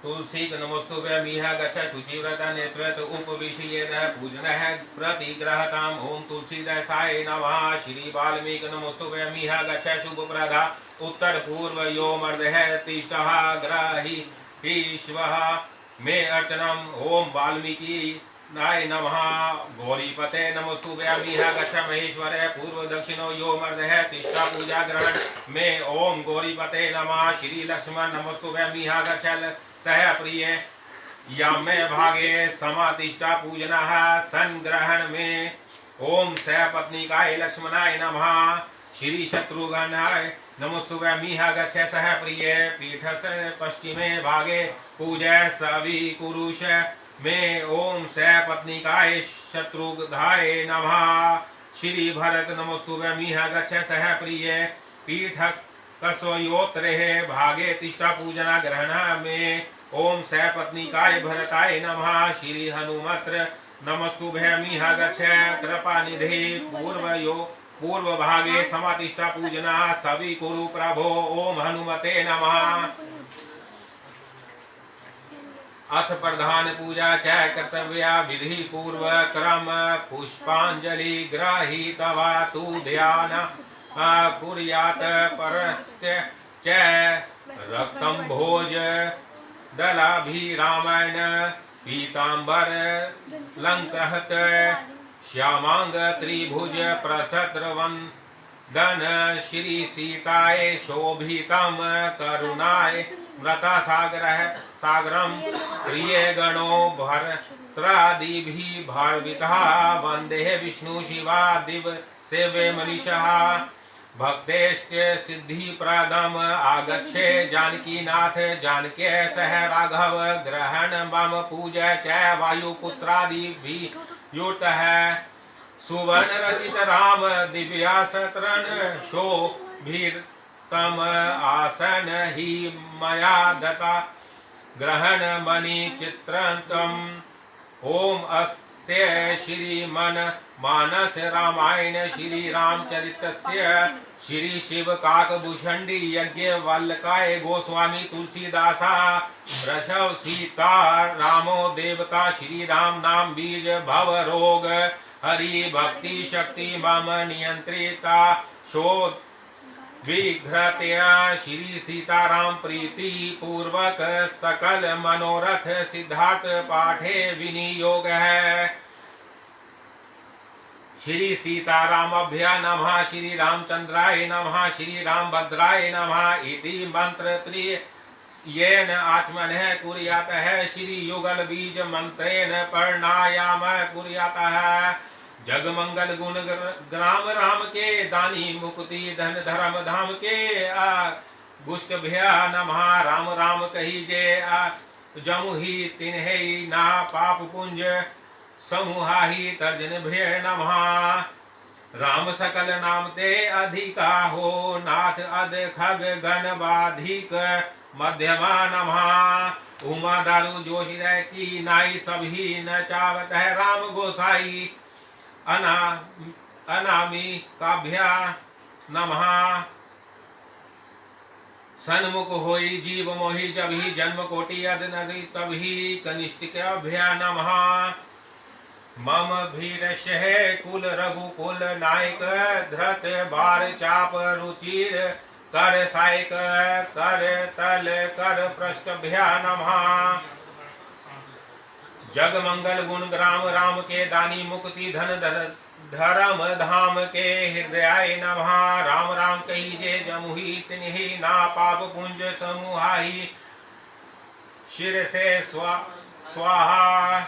तुलसी नमस्तुभ्य मीह गच्छ शुचिव्रत नेत्रत उपविशयेन पूजनः प्रतिग्रहताम् ओम तुलसीदासाय नमः। श्री वाल्मीकि नमस्तुभ्य मीह गच्छ शुभप्रदा उत्तर पूर्व यो मर्दः तिष्ठः ग्रही ईश्वः मे अर्चनम् ओम वाल्मीकि नाय नमः। गौरीपते नमस्तुभ्य मीह गच्छ महेश्वर पूर्व दक्षिणो यो मर्दः तिष्ठा पूजा ग्रहण मे ओम गौरीपते नमः। श्री लक्ष्मण नमस्तुभ्य मीह गच्छ सह प्रिय यामे भागे समातिष्ठा पूजनः संग्रहण में ओम सह पत्निकाय लक्ष्मणाय नमः। श्री शत्रुघ्नाय नमस्तुभ्य मीह गच्छ सह प्रिय पीठस पश्चिमे भागे पूजय सवि कुरुष में ओम सह पत्निकाय शत्रुघ्नाय नमः। श्री भरत नमस्तुभ्य मीह गच्छ सह प्रिय पीठक कसोयोत्रे भागे तिष्ठा पूजना ग्रहण में ओम सह पत्निकाय भरताय नमः। श्री हनुमत नमस्तुभ्य मीह गच्छ कृपा निधि पूर्व भागे समातिष्ठा पूजना सवि कुरु प्रभो ओम हनुमते नमः। अथ प्रधान पूजा च कर्तव्या विधि पूर्व क्रम पुष्पांजलि ग्रहीतवा तु ध्यान कुर्यात् परश्च च रक्तं भोज दलाभिरामेण पीतांबर लंकृत श्यामांग त्रिभुज प्रसद्रवंदन श्री सीताय शोभितं करुणाय मृता सागरम प्रिय गणो भर्त्रादिभिः भार्वितः वंदे विष्णु शिवा दिव सेवे मनीषः भक्तेश्च सिद्धिप्रदम् आगच्छे जानकीनाथ जानके सह राघव ग्रहण मम पूजा च वायुपुत्रादिभिः युतः सुवर्ण रचित राम दिव्यासतरण शोभितम् आसन हि मया दत्ता ग्रहण मणि चित्रन्तम् ओम अस्य श्रीमन मानस रामायण श्री रामचरितस्य श्री शिव काकभूषणी यज्ञ वल्लकाय गोस्वामी तुलसीदासा वृषभ सीता रामो देवता श्री राम नाम बीज भव रोग हरि भक्ति शक्ति मम नियंत्रिता शोध विघ्रतया श्री सीताराम प्रीति पूर्वक सकल मनोरथ सिद्धार्थ पाठे विनियोग है। श्री सीतारामभ्य नमः। श्री रामचंद्राय नमः। श्री रामभद्राय नमः इति मंत्र येन आचमनः कुर्यातः श्री युगल बीज मंत्रेण प्रणायाम कुर्यातः जगमंगल गुण ग्राम राम के दानी मुक्ति धन धर्म धाम के गुष्टभ्य नमः। राम राम कहिजे जमुहि तिन्हे ना पाप पुंज समूहाहि तर्जन भ्य नमः। राम सकल नाम ते अधिका हो नाथ अध खग गण बाधिक मध्यमा नमः। उमा दारू जोशी की नाई सभी न चावत है राम गोसाई अनामी काभ्या नमः। सन्मुख होई जीव मोहि जब ही जन्म कोटि अद नदी तभी कनिष्ठिकाभ्या नमः। मम भीरस्य कुल रघुकुल नायक धृत बार चाप रुचिर कर सायक कर तल कर पृष्ठभ्या नमः। जग मंगल गुण ग्राम राम के दानी मुक्ति धन धर्म धाम के हृदयाय नमः। राम राम कहिजे जमुहि तिन्हि ना पाप पुंज समूहाहि शिर से स्वाहा।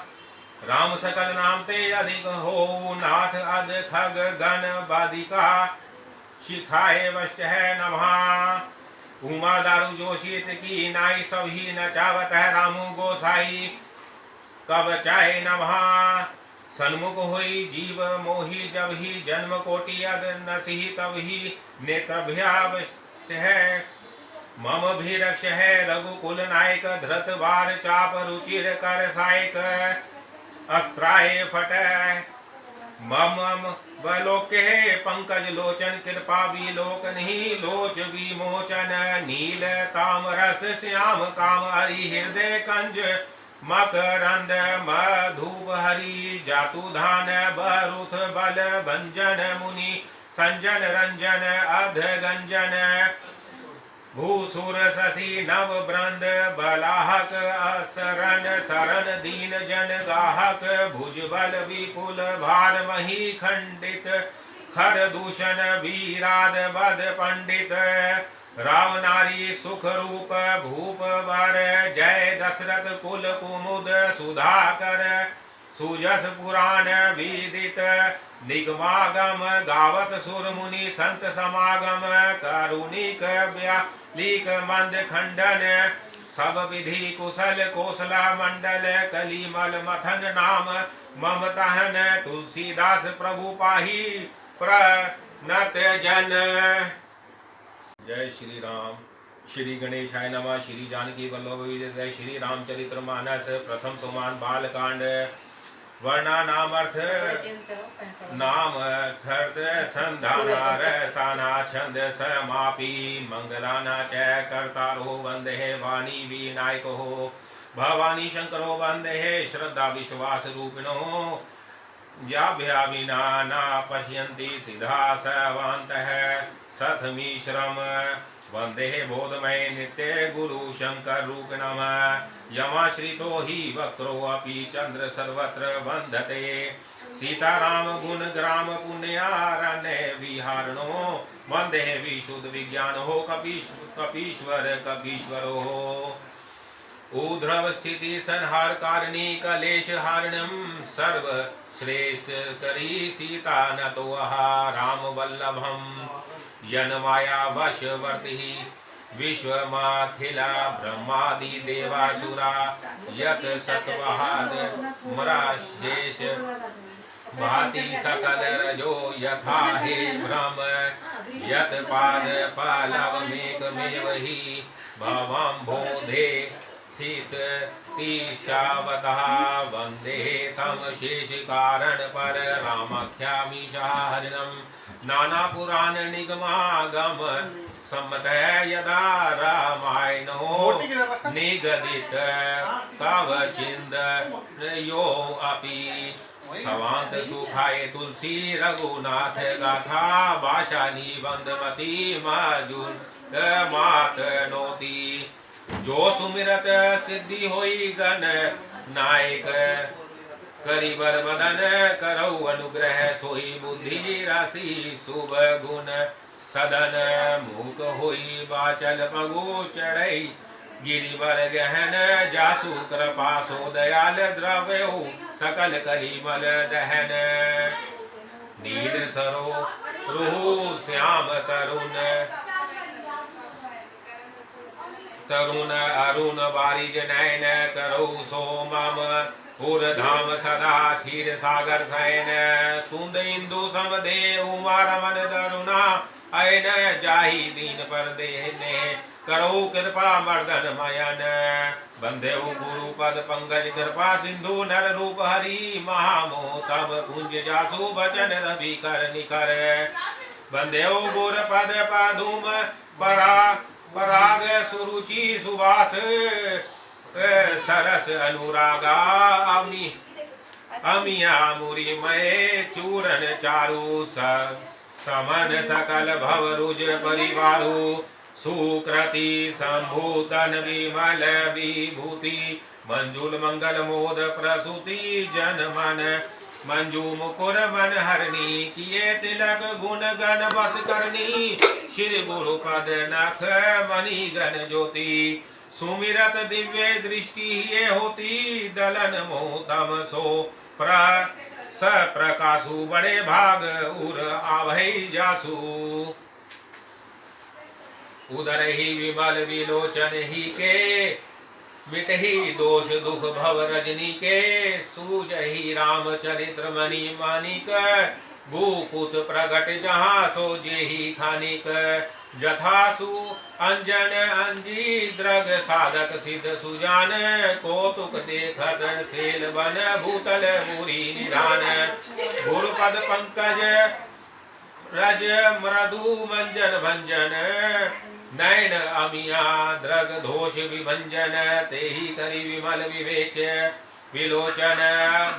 राम सकल नाम ते अधिक हो नाथ अध खग गण बादिका शिखाए वष्ट है नमः। उमा दारू जोशित की नाई सभी न चावत है रामू गोसाई कब चाहे नमः। सन्मुख होई जीव मोहि जब ही जन्म कोटि अद नसिहि तब ही नेत्रभ्यावष्ट है। मम भी रक्ष है रघुकुल नायक धृत बार चाप रुचिर कर सायक अस्त्राय फट मम बलोके पंकज लोचन कृपा विलोकन ही लोच विमोचन नील तामरस श्याम काम हरि हृदय कंज मकरंद मधुप हरि जातु धान बरुथ बल भंजन मुनि संजन रंजन अध गंजन भूसुर शशि नव ब्रंद बलाहक असरण शरण दीन जन गाहक भुजबल विपुल भार मही खंडित खर दूषण वीराद बद पंडित राव नारी सुख रूप भूप वर जय दशरथ कुल कुमुद सुधाकर सुजस पुराण विदित निगमागम गावत सुर मुनि संत समागम करुणिक व्यालिक मंद खंडन सब विधि कुशल कोसला मंडल कलिमल मथन नाम ममतहन तुलसीदास प्रभु पाही प्रणत जन। जय श्री राम। श्री गणेशाय नमः। श्री जानकी वल्लभ विजय। श्री रामचरित्र मानस प्रथम सोमान बालकांड। वर्णा नामर्थ नाम खर्द संधाना रसाना छंद समापी मंगलाना च कर्तारो वंदे वाणी विनायको भवानी शंकरो वंदे श्रद्धा विश्वास रूपिणो याभ्या विना न पश्यन्ति सिद्धा सवान्तः सतमीश्रम वंदे बोधमय नित्य गुरु शंकर रूपिणम यमाश्रितो हि वक्रो अपि चंद्र सर्वत्र वंदते सीताराम गुण ग्राम पुण्यारण्य विहारणो वंदे विशुद्ध विज्ञानो कपीश्वर कपीश्वरो ऊर्ध्व स्थिति संहार कारिणी कलेश हारणम सर्व श्रेष्ठ करी सीता नतोहा राम वल्लभम यन माया वशवर्ति विश्वमाखिला ब्रह्मादि देवासुरा यत सतवहाद मराशेष भाति सकल रजो यथा हे भ्रम यत पाद पालवमेकमेव हि भवम्बोधे स्थित तीशावतः वंदे समशेष कारण पर रामाख्यामीशा हरिणम नाना पुराण निगमागम सम्मत यदा रामायणो निगदित तव चिंद यो अपि सवांत सुखाय तुलसी रघुनाथ गाथा भाषानी बंदमती माजुन मात नोती जो सुमिरत सिद्धि होई गण नायक करिबर बदन करौ अनुग्रह सोई बुद्धि राशि शुभ गुण सदन मूक होई बाचल पगु चढ़ई गिरिवर गहन जासु कृपा सो दयाल द्रव्यो सकल कलिमल दहन नील सरो रुहु श्याम तरुण तरुण अरुण बारिज नयन करौ सोमम पुर धाम सदा क्षीर सागर शयन तुंद इंदु समदे उमा रमन तरुणा अयन जाहि दीन पर देने करौ कृपा मर्दन मयन बंदे गुरु पद पंकज कृपा सिंधु नर रूप हरि महामोह तब कुंज जासु बचन रवि कर निकर बंदे गुर पद पादुम परा पराग सुरुचि सुवास सरस अनुरागा अमिया मुरी मय चूरन चारु समन सकल भव रुज परिवारु सुकृति संभूतन विमल विभूति मंजुल मंगल मोद प्रसूति जन मन मंजू मुकुर मन हरणी किए तिलक गुण गण बस करनी श्री गुरु पद नख मणि गण ज्योति सुमिरत दिव्य दृष्टि ये होती दलन मोहतम सो स प्रकाशु बड़े भाग उर आवहि जासु उदर ही विमल विलोचन ही के मिटहि दोष दुख भव रजनी के सूजहि रामचरित्र मणि मानिक भूपुत प्रगट जहाँ सो जेहि खानिक जथासु अंजन अंजी द्रग साधक सिद्ध सुजान कौतुक देखत सेल बन भूतल मुरी निधान गुरुपद पंकज रज मृदु मंजन भंजन नयन अमिया द्रग दोष विभंजन तेहि करि विमल विवेक विलोचन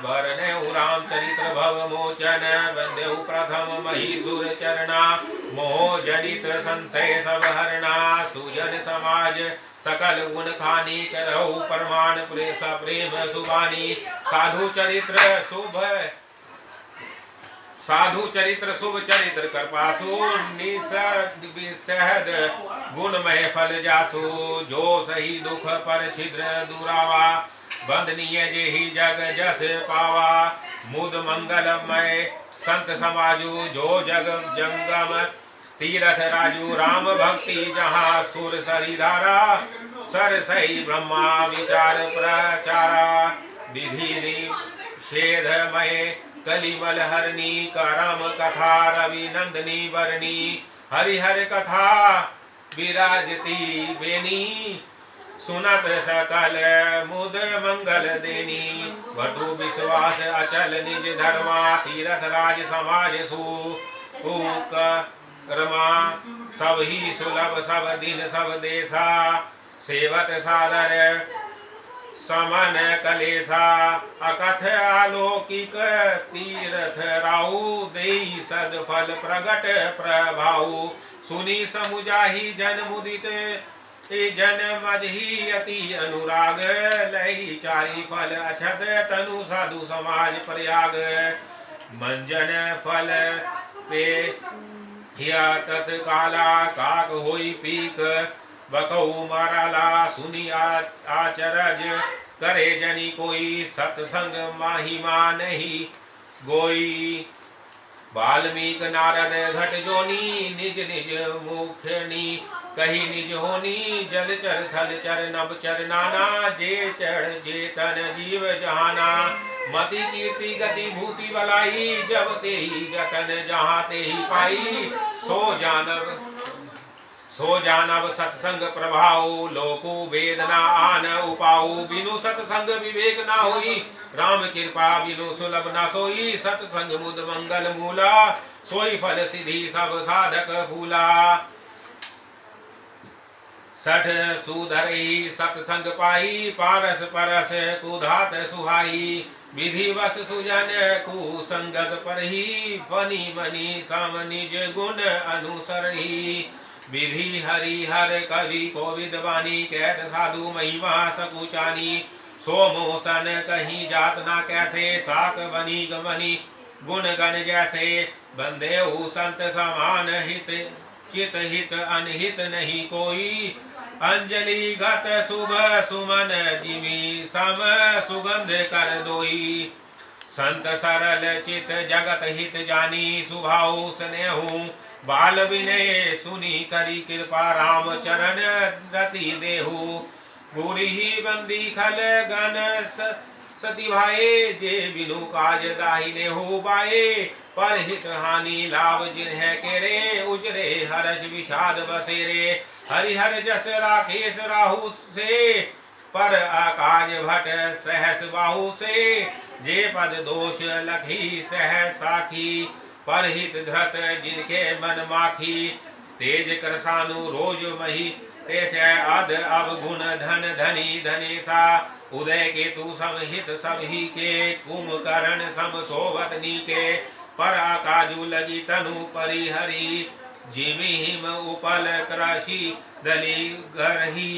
वरने राम चरित्र भव मोचन वंदेहु प्रथम महीसुर चरणा मोह जनित संशय सब हरणा सुजन समाज सकल गुण खानी करहु प्रमाण प्रेम सुबानी साधु चरित्र शुभ चरित्र कृपासु निसहद गुणमय फल जासु जो सही दुख पर छिद्र दुरावा बंदनीय जेहि जग जस पावा मुद मंगलमय संत समाजु जो जग जंगम तीरथ राजू राम भक्ति जहाँ सुर सरिधारा सर सही ब्रह्मा विचार प्रचारा विधि निषेधमय कलिमल हरणी करम कथा रवि नंदनी वर्णी हरिहर कथा विराजती बेनी सुनत सकल मुद मंगल देनी वटु विश्वास अचल निज धर्मा तीरथ राज समाज रमा सब ही सुलभ सब दिन सब देशा सेवत सादर समन कलेसा अकथ आलोकिक तीर्थ राहु देई सद फल प्रगट प्रभाऊ सुनी समुजाहि जन मुदित जन मजही अति अनुराग लही चारी फल अछत तनु साधु समाज प्रयाग मंजन फल पे हिया तत्काला काक होई पीक बकऊ माराला सुनी आचरज करे जनी कोई सत्संग माहिमा नहीं गोई वाल्मीक नारद घट जोनी निज निज मुखनी कही निज होनी जल चर थल चर नभ चर नाना जे चढ़ जे तन जीव जहाना मति कीर्ति गति भूति बलाई जब ते ही जतन जहाँ ते ही पाई सो जानव सत्संग प्रभाव लोको वेदना आन उपाऊ बिनु सत्संग विवेक ना होई राम कृपा बिनु सुलभ न सोई सत्संग मुद मंगल मूला सोई फल सिद्धि सब साधक फूला सठ सुधरई सत्संग पाई पारस परस कुधात सुहाई विधि वस सुजन कुसंगत परही फनी मनी सम निज गुण अनुसरही विधि हरि हर कवि कोविद वाणी कैद साधु महिमा सकुचानी सोमोसन कहीं जात ना कैसे साक बनी गमनी गुण गण जैसे बंदे संत समान हित चित हित अनहित नहीं कोई अंजलि गत शुभ सुमन जिमी सम सुगंध कर दोई संत सरल चित जगत हित जानी सुभाव स्नेहु बाल विनय सुनी करी कृपा राम चरण रति देहु पूरी ही बंदी खल गण सती भाए जे बिनु काज दाहिने हो बाए पर हित हानि लाभ जिन्हें केरे उजरे हर्ष विषाद बसेरे हरिहर जस राकेश राहु से पर आकाज भट सहस बाहु से जे पद दोष लखी सह साखी परहित धृत जिनके मन माखी तेज करसानु रोज मही तेज अध अवगुण धन धनी धनेसा उदय के तू समहित सबही के कुंभकर्ण सम सोवत नीके पर आकाजु लगी तनु परिहरी जिमि हिम उपल क्रशी दली गरही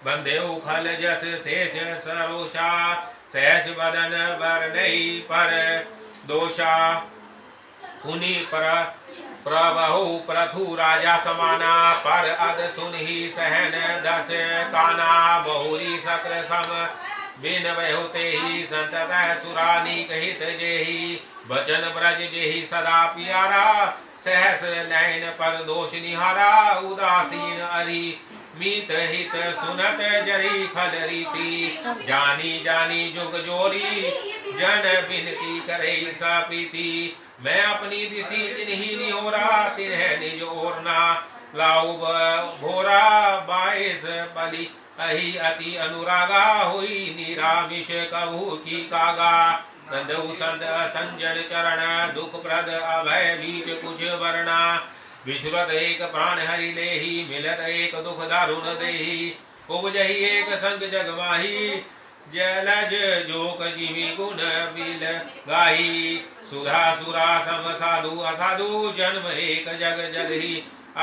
बंदे उखल जस शेष सरोषा सहस बदन बरनई पर दोषा पुनि प्रभु प्रथु राजा समाना पर अद सुनहि सहन दस काना बहुरी सक्र सम बिन बहुते ही संतत सुरानी कहित जेहि बचन ब्रज जेहि सदा प्यारा सहस नयन पर दोष निहारा उदासीन अरि मीत हित सुनत जरी खल रीति जानी जानी जुग जोरी जन बिनती करे सा प्रीति मैं अपनी दिशी तिन्ही निहोरा तिन्ह निज ओरना लाऊ भोरा 22 बलि अहि अति अनुरागा हुई निरामिष कभू की कागा नंदऊ संत संजन चरण दुख प्रद अभय बीच कुछ वर्णा विश्रुत एक प्राण हरि लेहि मिलत एक दुख दारुण देहि उपजहि एक संग जग माही जलज जोक जिमि गुण बिल गाही सुधा सुरा सम साधु असाधु जन्म एक जग जगहि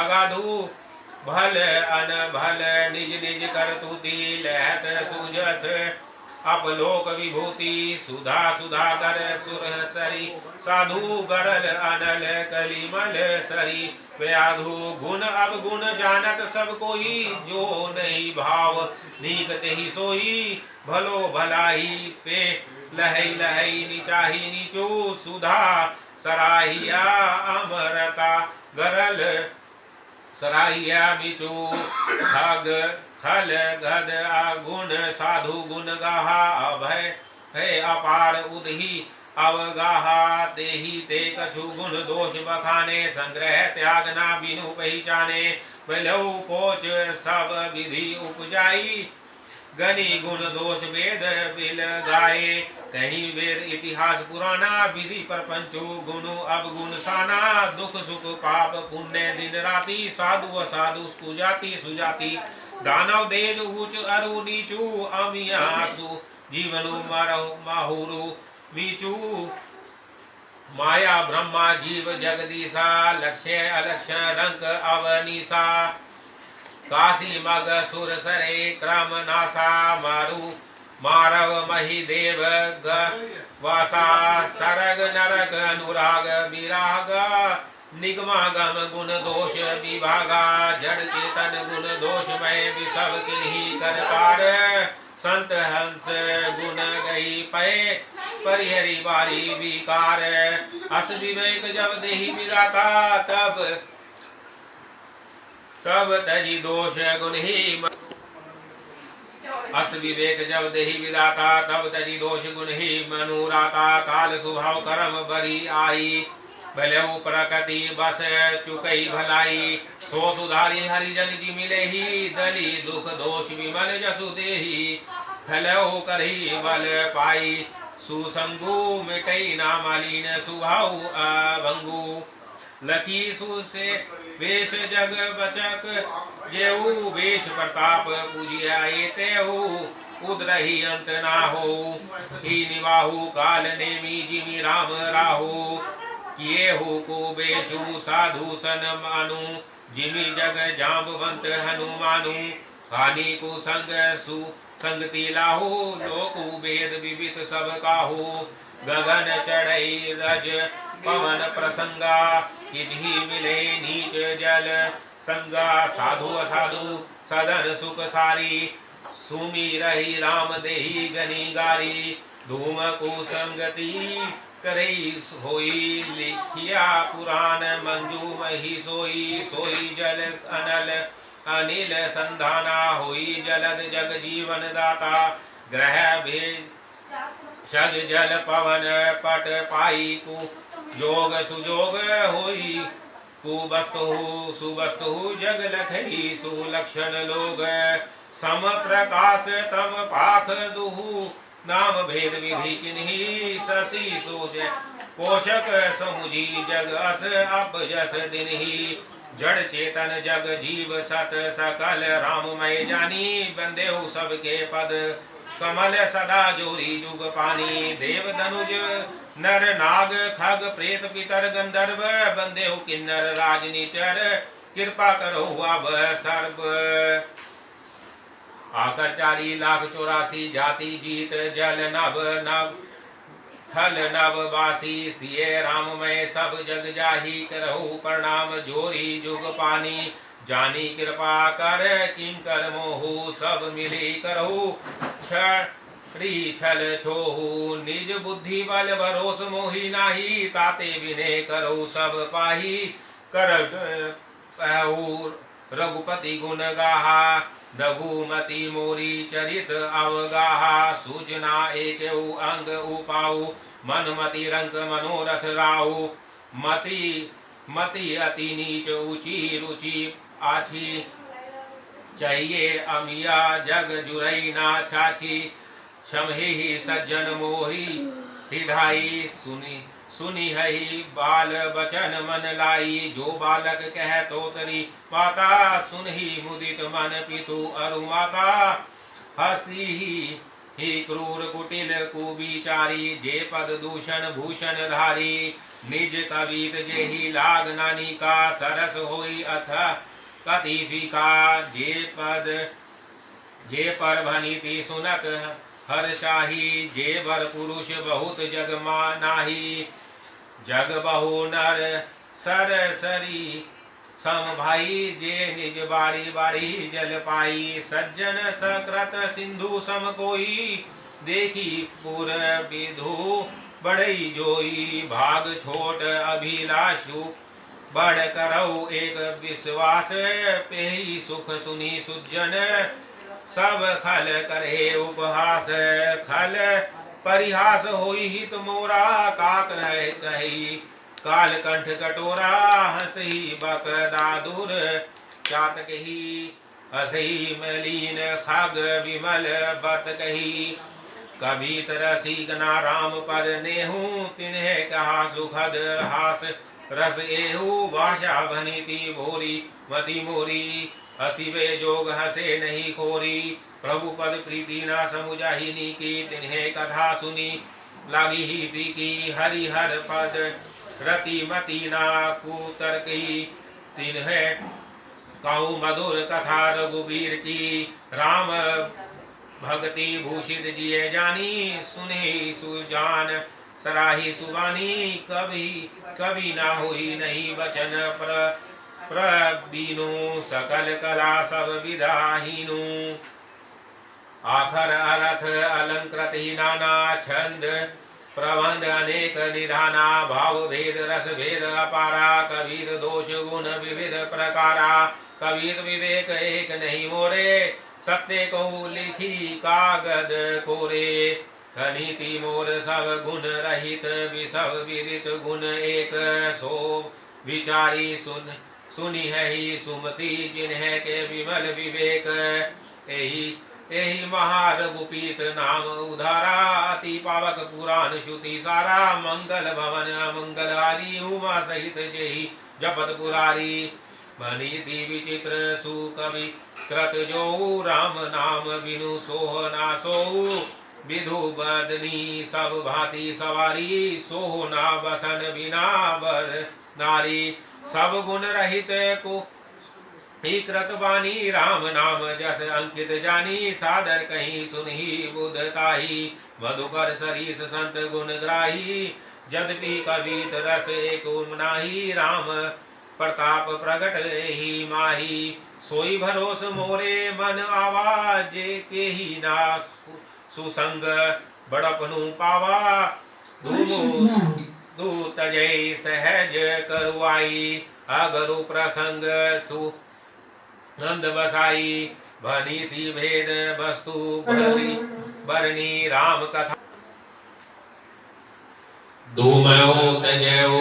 अगाधु भल अन भल निज निज करतुति लहत सुजस अपलोक विभूति सुधा सुधाकर सुर सरी साधु गरल अनल कलिमल सरी व्याधु गुण अवगुण जानत सब कोई जो नहीं भाव नीक तेहि सोई भलो भलाई पे लहई लहई नीचाही नीचू सुधा सराहिया अमरता गरल सराहिया मिचू खग खल गद गुण साधु गुण गाहा अभय है अपार उदही अवगाहा तेहि ते कछु गुण दोष बखाने संग्रह त्याग ना बिनु पहचाने बलऊ पोच सब विधि उपजाई गनि गुण दोष वेद बिल गाये कहीं वेद इतिहास पुराना विधि प्रपंचु गुणु अवगुण साना दुख सुख पाप पुण्य दिन राति साधु असाधु सुजाति सुजाति दानव देव उच्च अरु नीचू अमियासु जीवनु मरहु माहुरु मीचू माया ब्रह्मा जीव जगदीशा लक्ष्य अलक्ष्य रंक अवनीसा काशी मग सुर सरे क्रम नासा मारु मारव मही देव वासा सरग नरक अनुराग विराग निगमागम गुण दोष विभागा जड़ चेतन गुण दोष मय विसव किन्ही कर पार संत हंस गुण गई पय परिहरी बारी विकार अस विवेक जब देहि विदाता तब तजी दोष गुण ही अस विवेक जब देहि विदाता तब तजी दोष गुण ही मनुराता काल स्वभाव कर्म बरी आई भलेऊ प्रकृति बस चुकई भलाई सो सुधारी हरिजन जी मिले ही दली दुख दोष विमल जसु देही फलऊ करही बल पाई सुसंगु मिटई नामालीन सुभाऊ अभंगु लखी सु से वेश जग बचक जेऊ वेश प्रताप पूजिया तेहु उदरही अंत ना हो ही निवाहु काल नेमी जिमि राम राहु किए हो को बेशु साधु सन मानु जिमि जग जाम्बवंत हनुमानु हानि को संग सु संगति लाहु लोकु वेद विविध सब काहु गगन चढ़ई रज पवन प्रसंगा किजही मिले नीच जल संगा साधु असाधु सदन सुख सारी सुमी रही राम देही गनी गारी धूम को संगति करई होई लिखिया पुराण मंजू मही सोई सोई जल अनल अनिल संधाना होई जलद जग जीवन दाता ग्रह भेज सग जल पवन पट पाई कु योग सुजोग होई कुबस्तु सुबस्तु जग लखई सुलक्षण लोग सम प्रकाश तम पाख दुहु नाम भेद विधि किन्ही शशि सोच पोषक समुझी जग अस अब जस दिनहि जड़ चेतन जग जीव सत सकल राममय जानी बंदेहु सबके पद कमल सदा जोरी जुग पानी देव धनुज नर नाग खग प्रेत पितर गंधर्व बंदेहु किन्नर राजनीचर कृपा करो अब सर्व आकर 4,84,00,000 जाति जीत जल नभ नभ थल नभ वासी सिए राममय सब जग जाही करहु प्रणाम जोरी जुग पानी जानी कृपा कर किंकर मोहु सब मिली करहु क्षरी छल छोहु निज बुद्धि बल भरोस मोहि नाही ताते विने करहु सब पाही कर रघुपति गुण गाहा रघुमति मोरी चरित अवगाहा सूचना एक अंग उपाऊ मनुमति रंग मनोरथ राहु मति मति अति नीच ऊंची रुचि आछी चाहिए अमिया जग जुरई ना छाछी क्षमहि सज्जन मोही हिधाई सुनी सुनी हई बाल बचन मन लाई जो बालक कह तो तरी माता सुनहि मुदित मन पितु अरु माता हसी ही क्रूर कुटिल कुविचारी जे पद दूषण भूषण धारी निज कवित जेहि लाग नानी का सरस होई अथ कति फीका जे पर भनीति सुनक हर्षाही जे बर पुरुष बहुत जग मानाही जग बहु नर सरसरी सम भाई जे निज बाड़ी बाड़ी जल पाई सज्जन सकृत सिंधु सम कोई देखी पुर विधु बड़ई जोई भाग छोट अभिलाषु बड़ करौ एक विश्वास पेही सुख सुनी सुजन सब खल करे उपहास खल परिहास होई हित मोरा काक है कही काल कंठ कटोरा हसही बक दादुर चातक ही हसही मलीन खग विमल बत कही कभी तरसी गना राम पद नेहू तिन्हे कहा सुखद हास रस एहू भाषा भनीति भोरी मति मोरी हसीबे जोग हसे नहीं खोरी प्रभु पद प्रीति ना समुझाहिनी की तिन्हे कथा सुनी लागी ही प्रीति हरि हर पद रति मति ना कुतर्की तिन्हे कहूँ मधुर कथा रघुबीर की राम भक्ति भूषित जिये जानी सुने सुजान सराही सुबानी कभी कभी ना हुई नहीं वचन प्रबीनु सकल कला सब विदाहीनु आखर अर्थ अलंकृत ही नाना छंद प्रबंध अनेक निधाना भाव भेद रस भेद अपारा कबीर दोष गुण विविध प्रकारा कबीर विवेक एक नहीं मोरे सत्य को लिखी कागद कोरे नीति मोर सब गुण रहित विसव विदित गुण एक सो विचारी सुनी है ही सुमति जिन्हें के विमल विवेक एही महारघुपीत नाम उधारा अति पावक पुराण श्रुति सारा मंगल भवन मंगल हारी उमा सहित जेहि जपत पुरारी मनीति विचित्र सुकवि कृत जो राम नाम बिनु सोह ना सोहु विधु बदनी सब भांति सवारी सोह ना बसन बिना बर नारी सब गुण रहित को ही कृतवाणी राम नाम जस अंकित जानी सादर कहीं सुनही बुधताही मधुकर सरीस संत गुण ग्राही यद्यपि कवित रस एक नाही राम प्रताप प्रगट ही माही सोई भरोस मोरे मन आवाज के ही ना सुसंग बड़पनु पावा दूत जय सहज करुआई अगरु प्रसंग सु नंद बसाई भनीति भेद वस्तु बरनी राम कथा धूमयो तजयो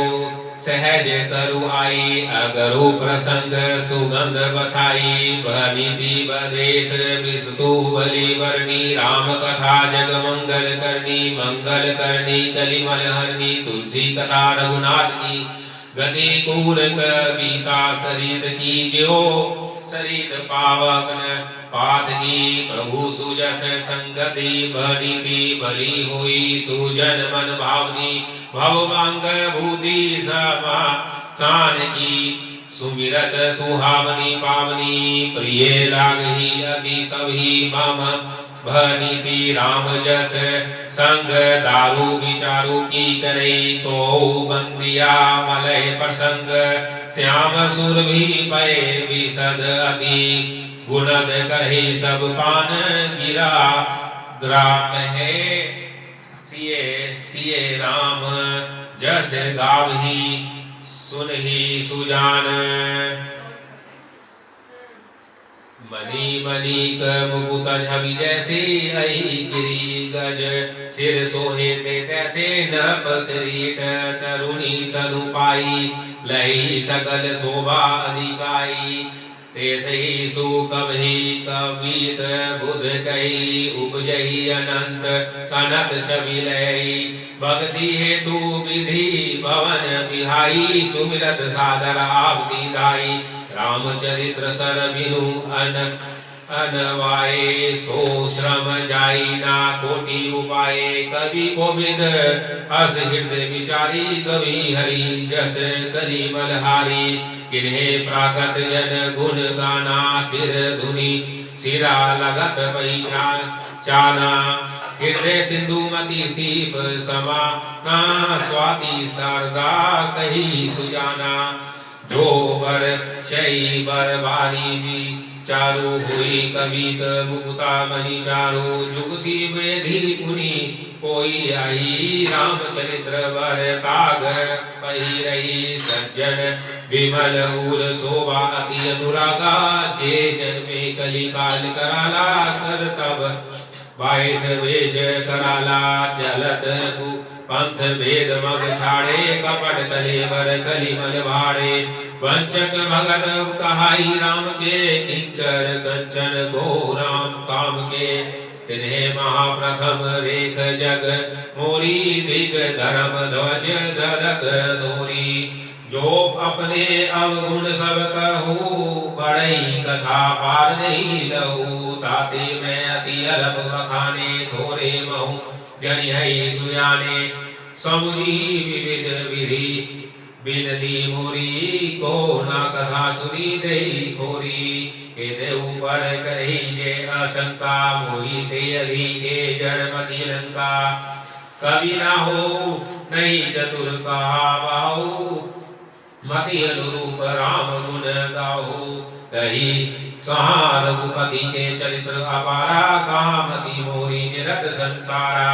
सहज करु आई अगरु प्रसंग सुगंध बसाई भनीति बदेश विस्तु बलि वर्णी राम कथा जग मंगल करनी कलिमल हरनी तुलसी कथा रघुनाथ की गति कूर कविता सरित की जो सरित पावक पाठ की प्रभु सुजस संगति भनीति भली हुई सुजन मन भावनी भवभंग भूति समा चान की सुमिरत सुहावनी पावनी प्रिय लागही अति सभी मम भनीति राम जस संग दारू विचारू की करे तो बंदिया मलय प्रसंग श्याम सुर भी पय विशद अति गुणद कहे सब पान गिरा ग्राम है सिए सिए राम जस गावही सुनहि सुजान मणि मणिक मुकुट छवि जैसे अहि गिरी गज सिर सोहे ते तैसे नभ किरीट तरुणी तनु पाई लही सकल शोभा अधिकाई तेसहि सुकवहि कवित बुध कही उपजहि अनंत कनक छबिलहि भक्ति हेतु विधि भवन बिहाई सुमिरत सादर आवती दाई रामचरित्र सर बिनु अनवाये सो श्रम जाई ना कोटि उपाये कवि कोविद अस हृदय विचारी कवि हरि जस कली बलहारी किन्हे प्राकट जन गुण गाना सिर धुनि सिरा लगत पहिचान चाना हृदय सिंधु मति सीप समाना स्वाति शारदा कही सुजाना जो बर शई बर बारी भी चारु हुई कवित मुक्ता मणि चारु जुगति वेधि पुनि कोई आई रामचरित्र वर काग पही रही सज्जन विमल उर शोभा अति अनुरागा जे जन्मे कली काल कराला कर तब बाईस वेश कराला चलत पंथ भेद मग छाड़े कपट कलेवर कलिमल भाड़े वंचक भगत कहाई राम के किंकर कंचन को राम काम के तिन्हें महाप्रथम रेख जग मोरी दिग धर्म ध्वज धरक दोरी जो अपने अवगुण सब कहू बड़ई कथा पार नहीं लहू ताते मैं अति अल्प बखाने थोरे महू जनि है सुयाने समुरी विविध विधि बिनती मुरी को ना कथा सुनी दई खोरी के ऊपर करही जे आशंका मोही ते अधि के जड़मति लंका कवि ना हो नहीं चतुर कहा बाहु मति अनुरूप राम गुण गाओ कही कहाँ रघुपति के चरित्र अपारा कहाँ मति मोरी निरत संसारा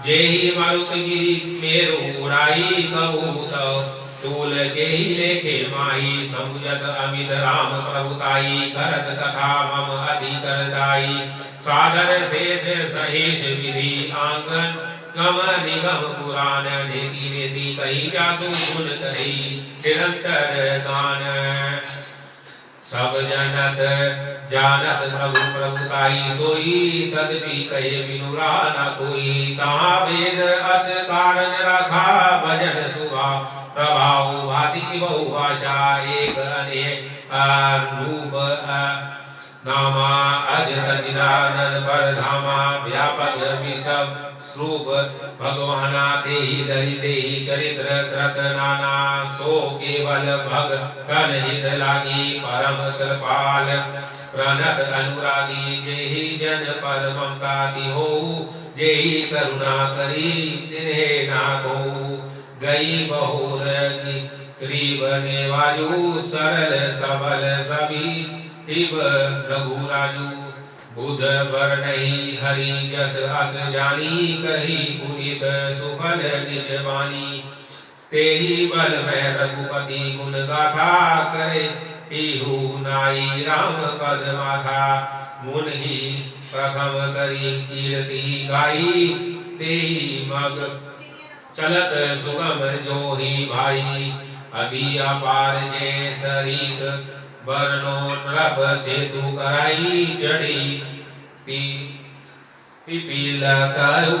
जेहि मरुत गिरी मेरु उड़ाई कबूत तूल के ही लेखे माही समुझत अमित राम प्रभुताई करत कथा मम अति करदाई सादर शेष सहेश विधि आंगन गम निगम पुराण नीति नीति कही जासु गुण कही निरंतर गान सब जनत जानत प्रभु प्रभुताई सोई तदपि कहे बिनु न कोई कहाँ वेद अस कारण रखा भजन सुभा प्रभाव भाति बहुभाषा एक अनेक रूप नामा अज सचिदानंद पर धामा व्यापक विषव स्वरूप भगवाना तेहि दरि देहि चरित्र कृत नाना सो केवल भग कन हित लागी परम कृपाल प्रणत अनुरागी जेहि जन पर ममता तिहो जेहि करुणा करी तिन्हे ना को गई बहुर क्रीब नेवाजू सरल सबल सभी टिब रघुराजू बुध वर नहीं हरि जस अस जानी कही पुनित सुफल निज वाणी तेहि बल में रघुपति गुण गाथा करे इहु नाई राम पद माथा मुन ही प्रथम करी कीर्ति गाई तेहि मग चलत सुगम जो ही भाई अति अपार जे सरित वर्णो नभ सेतु कराई चढ़ी पिपील करु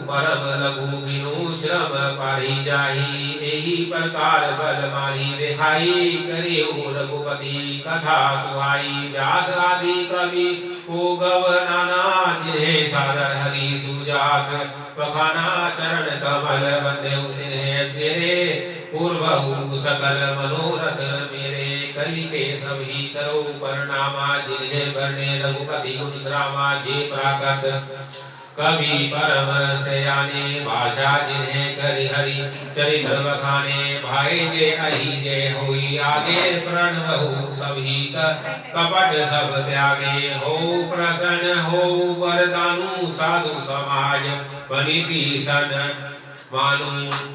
परम लघु बिनु श्रम पारी जाही एही प्रकार बल मारी दिखाई करे रघुपति कथा सुहाई व्यास आदि कवि को गव नाना जिन्हें सार हरि सुजास पखाना चरण कमल बंदे तेरे पूर्व सकल मनोरथ मेरे कलि के सभी करो परनामा जिन्हें बरने रघुपति गुण ग्रामा जे प्राकट कवि परम सयाने भाषा जिन्हें करि हरि चरित्र बखाने भाई जे अहि जे होई आगे प्रणवहु सभी कपट सब त्यागे हो प्रसन्न हो वरदानु साधु समाज वनिति सन मानु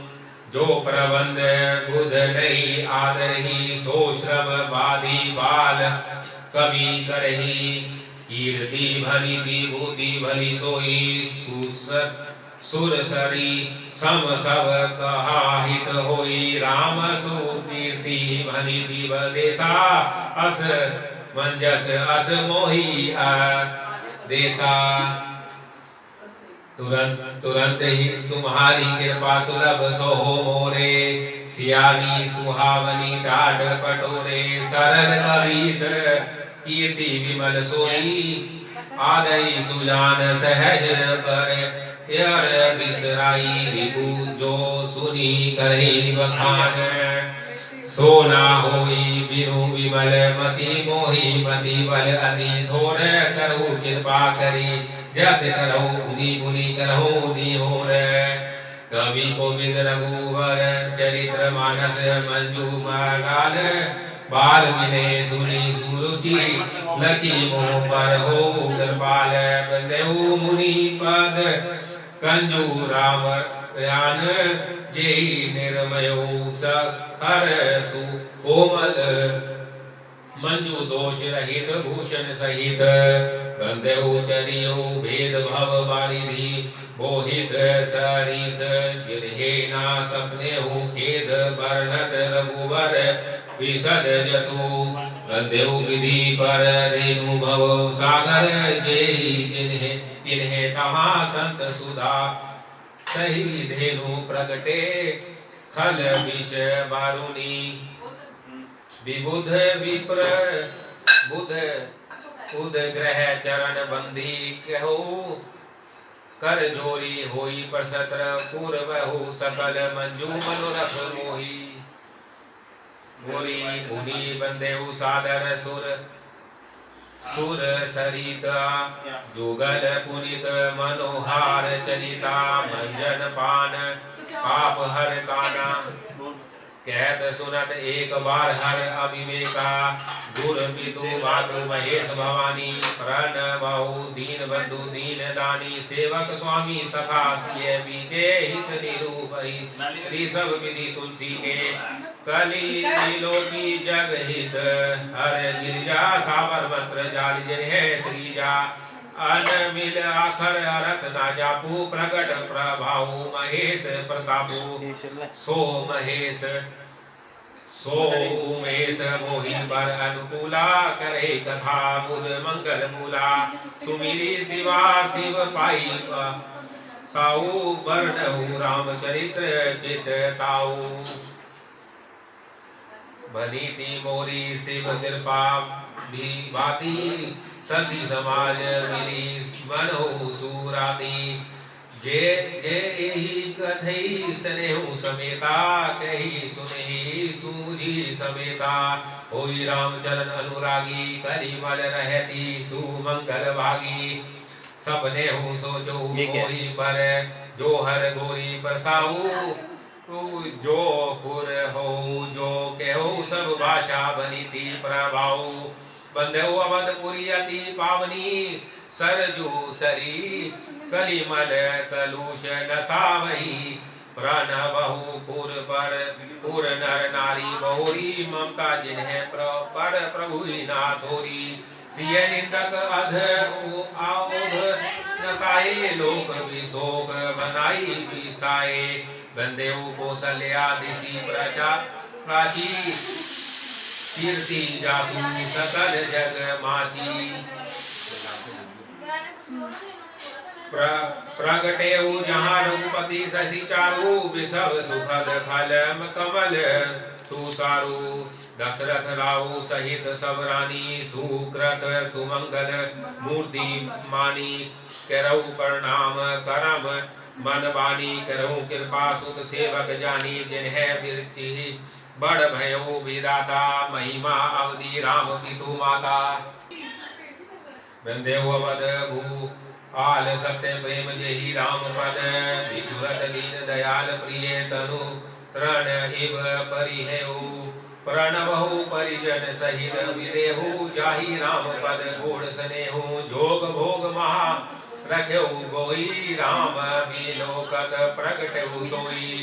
जो प्रबंध बुध नहीं आदर ही सो श्रम बाधी बाल कवि करही कीर्ति भनिति भूति भली सोई सुरसरी सम सब कहा हित होई राम सुकीर्ति भनिति बदेसा अस मंजस अस मोही देसा। तुरंत तुरंत ही तुम्हारी कृपा सुलभ सो मोरे, सियानी सुहावनी ठाठ पटोरे, सरल कवित कीर्ति विमल सोई, आदई सुजान सहज पर यार बिसराई, रिपु जो सुनी करही बखान, सोना होई बिनु विमल मति मोही, मति बल अति थोर करहु कृपा करी, जस करहु मुनि मुनि करहु मुनि होर। कवि कोविद रघुवर चरित्र मानस मंजू मलाल, बाल विनय सुनी सुरुचि लखी मोह पर हो कृपाल, बंदेहु मुनि पद कंजू राम यान, जेहि निर्मयो सखर सु कोमल, मंजू दोष रहित भूषण सहित, बंदेहु चरियो भेद भव बारिधि, मोहित सरिस जिन्हे ना सपनेहु, खेद बरनत रघुवर विशद जसु, बंदेहु विधि पर रेणु भव सागर, जेहि जिन्हे तिन्हे तहाँ संत सुधा, सही धेनु प्रगटे खल विष बारुनी, विबुध विप्र बुध उद ग्रह चरण बंदी, कहो कर जोरी होई प्रसत्र, पूर्वहु सकल मंजू मनोरथ मोही, गोरी मुनि बंदेहु सादर सुर, सुर सरिता जुगल पुनित मनोहार चरिता, मंजन पान पाप हर काना, कहत सुनत एक बार हर अविवेका, गुर पितु मातु महेश भवानी, प्रणवहु दीन बंधु दीन दानी, सेवक स्वामी सखा सिय बीते, हित निरूपहि सब विधि तुलसी के, कली नीलोकी जग हित, हर गिरिजा सावर मंत्र जाल जिन्हे श्रीजा, अनमिल आखर अरत ना जापू, प्रकट प्रभाऊ महेश प्रतापू, सो महेश सो उमेश मोहि पर अनुकूला, करे कथा मुझ मंगल मूला, सुमिरी शिवा शिव पाई साऊ, वर्णहु रामचरित्र चित ताऊ, बनीति मोरी शिव कृपा भी भाती, शशि समाज मिली मनहु सुराती, जे जे एहि कथई स्नेहु समेता, कही सुनहि सूझी समेता, होई रामचरण अनुरागी, कलिमल रहती सुमंगल भागी, सपनेहु सोचो मोहि पर, जो हर गोरी परसाऊ, जो पुर हो जो कहो सब भाषा बनीति प्रभाऊ, बंधु अवधपुरी अति पावनी, सरजू सरी कलिमल कलुष नसावही, प्रणवहु पुर पर पुर नर नारी, बहुरी ममता जिन्हें पर प्रभु नाथोरी, सिय निंदक अध आउध नसाए, लोक विशोक बनाई बिसाए, बंदेहु कौशल्या दिशि प्राची, कीर्ति जासु सकल जग माची, प्रगटेहु जहाँ रघुपति शशि चारु, विषव सुखद खलम कमल तुषारु, दशरथ राहु सहित सब रानी, सुकृत सुमंगल मूर्ति मानी, करहु प्रणाम करम मन बानी, करहु कृपा सुत सेवक जानी, जिन्हें विरचि बड़ भयो विदाता, महिमा अवधि राम पितु माता, बंदेहु अवध भू आल सत्य प्रेम जेहि राम पद, विसुरत दीन दयाल प्रिय तनु, तरण इव परिहेउ, प्रणवहु परिजन सहित विदेहु, जाहि राम पद गोड़ स्नेहु, जोग भोग महा रखेहु गोई, राम बिलोकत प्रगटेहु सोई,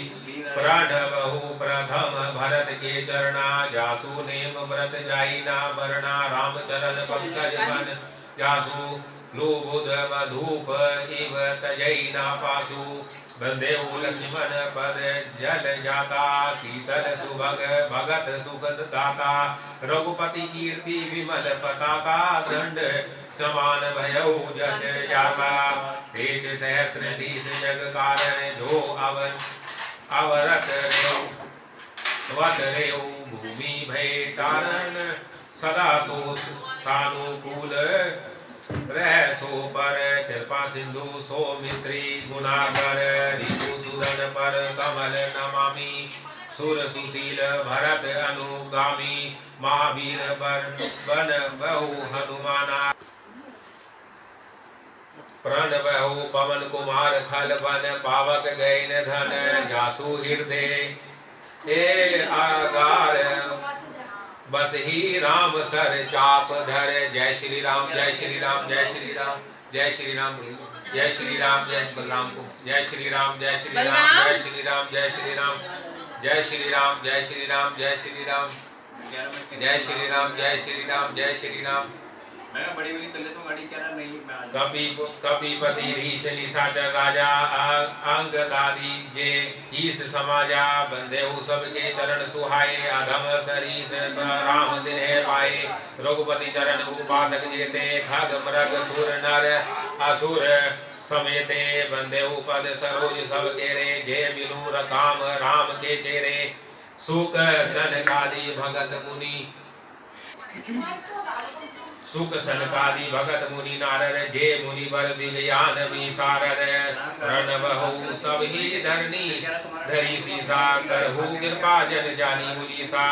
प्रणवहु प्रथम भरत के चरणा, जासु नेम व्रत जाइना बरना, राम चरण पंकज बन जासु, लुबुध मधुप इव तजैना पासु, बंदे लक्ष्मण पद जल जाता शीतल सुभग भगत सुखद दाता रघुपति कीर्ति विमल पताका दंड समान भयउ जस जाता शेष सहस्र शीस जग कारण जो अवरत वत रेउ भूमि भय तारण सदा सो सानुकूल रह सो पर कृपा सिंधु सौमित्री गुणाकर रिपु सुदन पर कमल नमामि सुर सुशील भरत अनुगामी महावीर बन बहु हनुमाना प्रण बहु पवन कुमार खल बन पावक गैन धन जासु हृदय ए आगार बस ही राम सर चाप धर जय श्री राम जय श्री राम जय श्री राम जय श्री राम जय श्री राम जय बलराम को जय श्री राम जय श्री राम जय श्री राम जय श्री राम जय श्री राम जय श्री राम जय श्री राम जय श्री राम जय श्री राम जय श्री राम बड़ी बड़ी तले तो गाड़ी क्या नहीं कपिपति रीछ निशाचर राजा अंग दादी जे ईश समाजा बंदे सबके चरण सुहाए अधम सरीस राम दिन पाए रघुपति चरण उपासक जेते खग मृग सुर नर असुर समेते बंदे पद सरोज सब केरे जे बिनु रकाम राम के चेरे सुख सनकादि भगत मुनि सुख सनकादि भगत मुनि नारद जे मुनि बर विज्ञान विशारद प्रणवहु सब ही धरनी धरी सीसा करहु कृपा जन जानी मुनीसा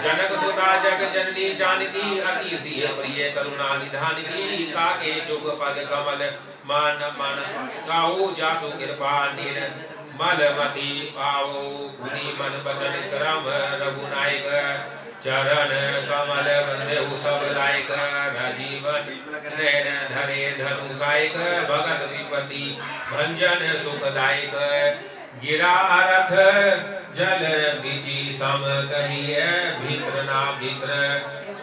जनक सुता जग जननी जानकी अति सिय प्रिय करुणा निधान की काके जुग पद कमल मान मन गाओ जासु कृपा निर मलमती पाओ मुनि मन बचन क्रम रघुनायक चरण कमल बंदेहु सब लायक राजीवन नैन धरे धनु सायक भगत विपति भंजन सुखदायक गिरा रथ जल बिची सम कहिए भित्र ना भित्र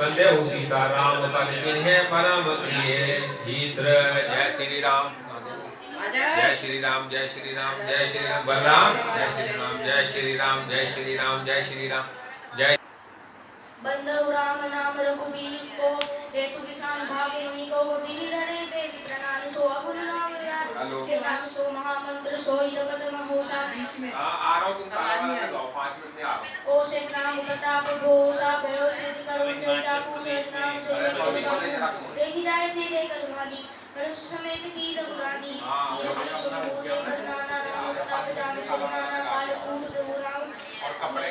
बंदेहु सीता राम पद मिलहे परम प्रिय हित्र जय श्री राम जय श्री राम जय श्री राम जय श्री राम बलराम जय श्री राम जय श्री राम जय श्री राम जय श्री राम जय बंदौ राम नाम रघुबीर को हेतु किसान भागे हुई को बिनी धरे देवी प्रणाम सो अगुण नाम यार के नाम सो महामंत्र सो इदपद महोसा बीच में आ रहा हूं तुम नहीं आ जाओ 5 मिनट में आ रहा हूं ओ से नाम प्रताप घोषा भयो सिद्धि करुण जय जापू से नाम से देखी जाए थे दे कलवानी मनुष्य समेत की दपुरानी ये सुन भूले करनाना राम प्रताप जान सबनाना काल कूट प्रभु राम और कपड़े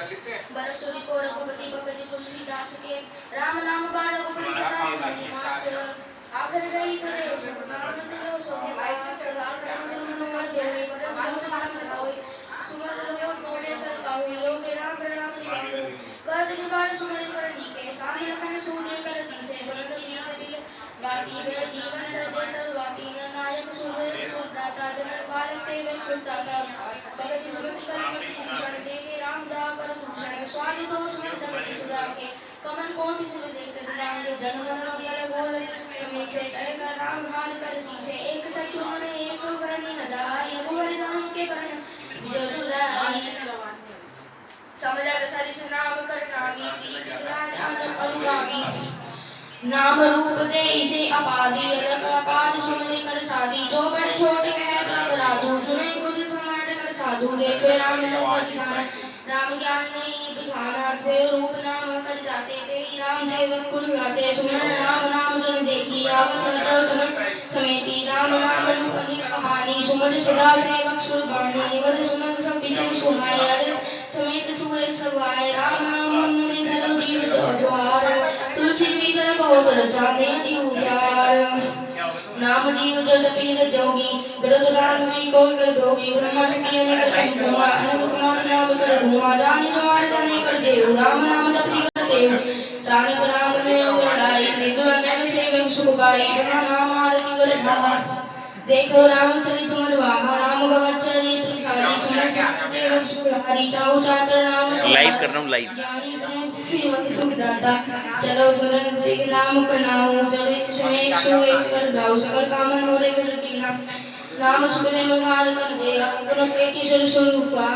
ललित हैं बरसुरी को रघुपति भगति तुलसीदास के राम नाम बाण रघुपति सदा मास आखिर गई करे सब नाम दिलो सो के पास आखिर मनोहर देवे पर बहुत नाम लगाओ सुमधुर लो तोड़े कर गाओ योग राम राम कर दिन बार सुमरि करनी के सामने रखन सूर्य कर दी से बरद प्रीत बिल बाकी मेरा जीवन सजे सर्वाकी नायक सूर्य सुरदाता जनक बालक से वैकुंठा भगति सुमति कर्म भूषण देगे राम दा पर भूषण स्वामी दोष मन धमति सुधा के कमल कोटि से देख राम के जन्म मरण गोल समय से चल कर राम हाल कर सीसे एक शत्रु मन एक वरनी न जाय रघुवर नाम के वरण विजय दुराई समझा सरिस नाम करनामी प्रीति ग्रान अनुगामी नाम रूप दे इसे अपादी अलग अपाद सुमरि कर सादी जो बड़े छोटे कह घबरादू सुने कुछ समाट कर साधु देखे राम रूप दिखाना राम ज्ञान नहीं दिखाना थे रूप नाम कर जाते तेरी राम देव कुल गाते सुन राम नाम तुम देखी आवत दो सुन समेती राम नाम रूप की कहानी सुमन सदा सेवक सुरबानी वद सुन सब विजय सुहाय समेत चूरे सवाय राम नाम मन में धरो जीव द्वार तुलसी भी कर बहुत रचाने अति उदार नाम जीव जो जपी जोगी विरद राम भी को कर डोगी ब्रह्मा शक्ति में कर भूमा अनंत कुमार नाम कर भूमा जानी जमार जाने कर देव राम नाम जपती कर देव जाने कर राम ने उगड़ाई सिद्ध अनेक सेवक सुख पाई जहाँ नाम आरती वर भार देखो रामचरित मनवाहा राम भगत चरित हरि सुन देवक सुख हरि चाउ चातर नाम लाइव कर रहा हूं लाइव ज्ञानी प्रेम सुखदाता चलो सुनन श्री नाम प्रणाम चलो एक समय 101 कर गाओ सकल कामन हो रे कर कीना नाम सुमिरे मनमार कर देगा गुण प्रीति सुर स्वरूपा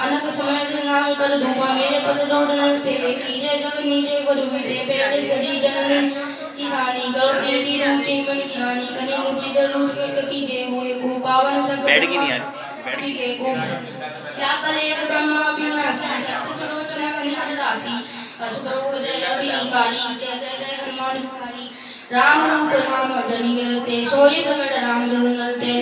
अनक समय दिन नाम कर धूपा मेरे पद रोड नलते कीजे जग नीचे गुरु विदे पेड़े सजी जननी की हानि करो प्रीति ऊंचे मन की हानि कने ऊंची दलूट के कति दे हुए को पावन सक बैठ की नहीं आ रही के को या कलेग ब्रह्मा विनाशी सत्य सुलोचना कनिकर राशि असुरो हृदय अभिनिकारी जय जय जय हनुमान बिहारी राम रूप राम जनि करते सोई प्रगट राम धनु नलते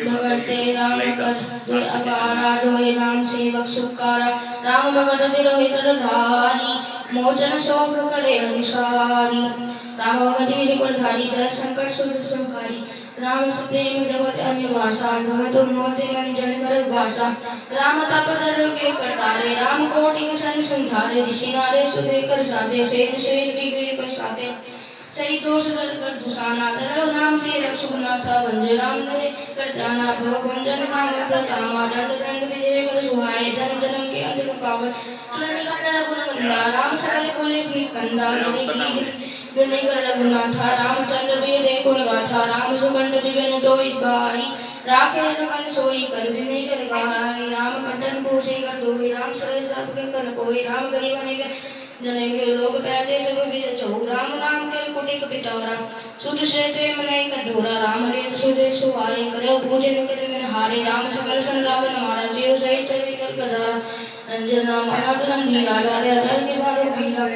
भगते राम कर दुर अपारा जोय राम सेवक सुकारा राम भगत तिरोहित धारी मोचन शोक करे अनुसारी राम भगत वीर कुलधारी सह संकट सुख सुखारी राम प्रेम जगत अन्य भाषा भगत मोते मन जन कर भाषा राम तप दर के करतारे राम कोटि सन संधारे ऋषि नारे सुदे कर साधे सेन सेन बिगवे पछाते सही दोष कर कर दुसाना दलो नाम से रक्षुना सा भंज राम ने कर जाना भव भंजन नाम प्रतामा दंड दंड विजय कर सुहाए जन्म जन्म के अधिक पावन सुरनि का रघुन कंदा राम सकल कुले की कंदा गने कर रघुनाथा रामचंद्र वेदे कुल गाथा राम सुगंध विभिन्न दोई बाई राखे रखन सोई कर विनय कर गाई राम कंडन पूछे कर दोई राम सरल सब के कर कोई राम गरीब ने के जने के लोग पैदे सब विद चौ राम नाम के कुटिक पिटौरा सुत श्रेते मनै कठोरा राम रे सुदे सुहारे करे पूजन करे मन हारे राम सकल संरावन हमारा सिर सहित चढ़ी कर गधा रंजन नाम अनादरम नीला राधे अजय के भाग बीला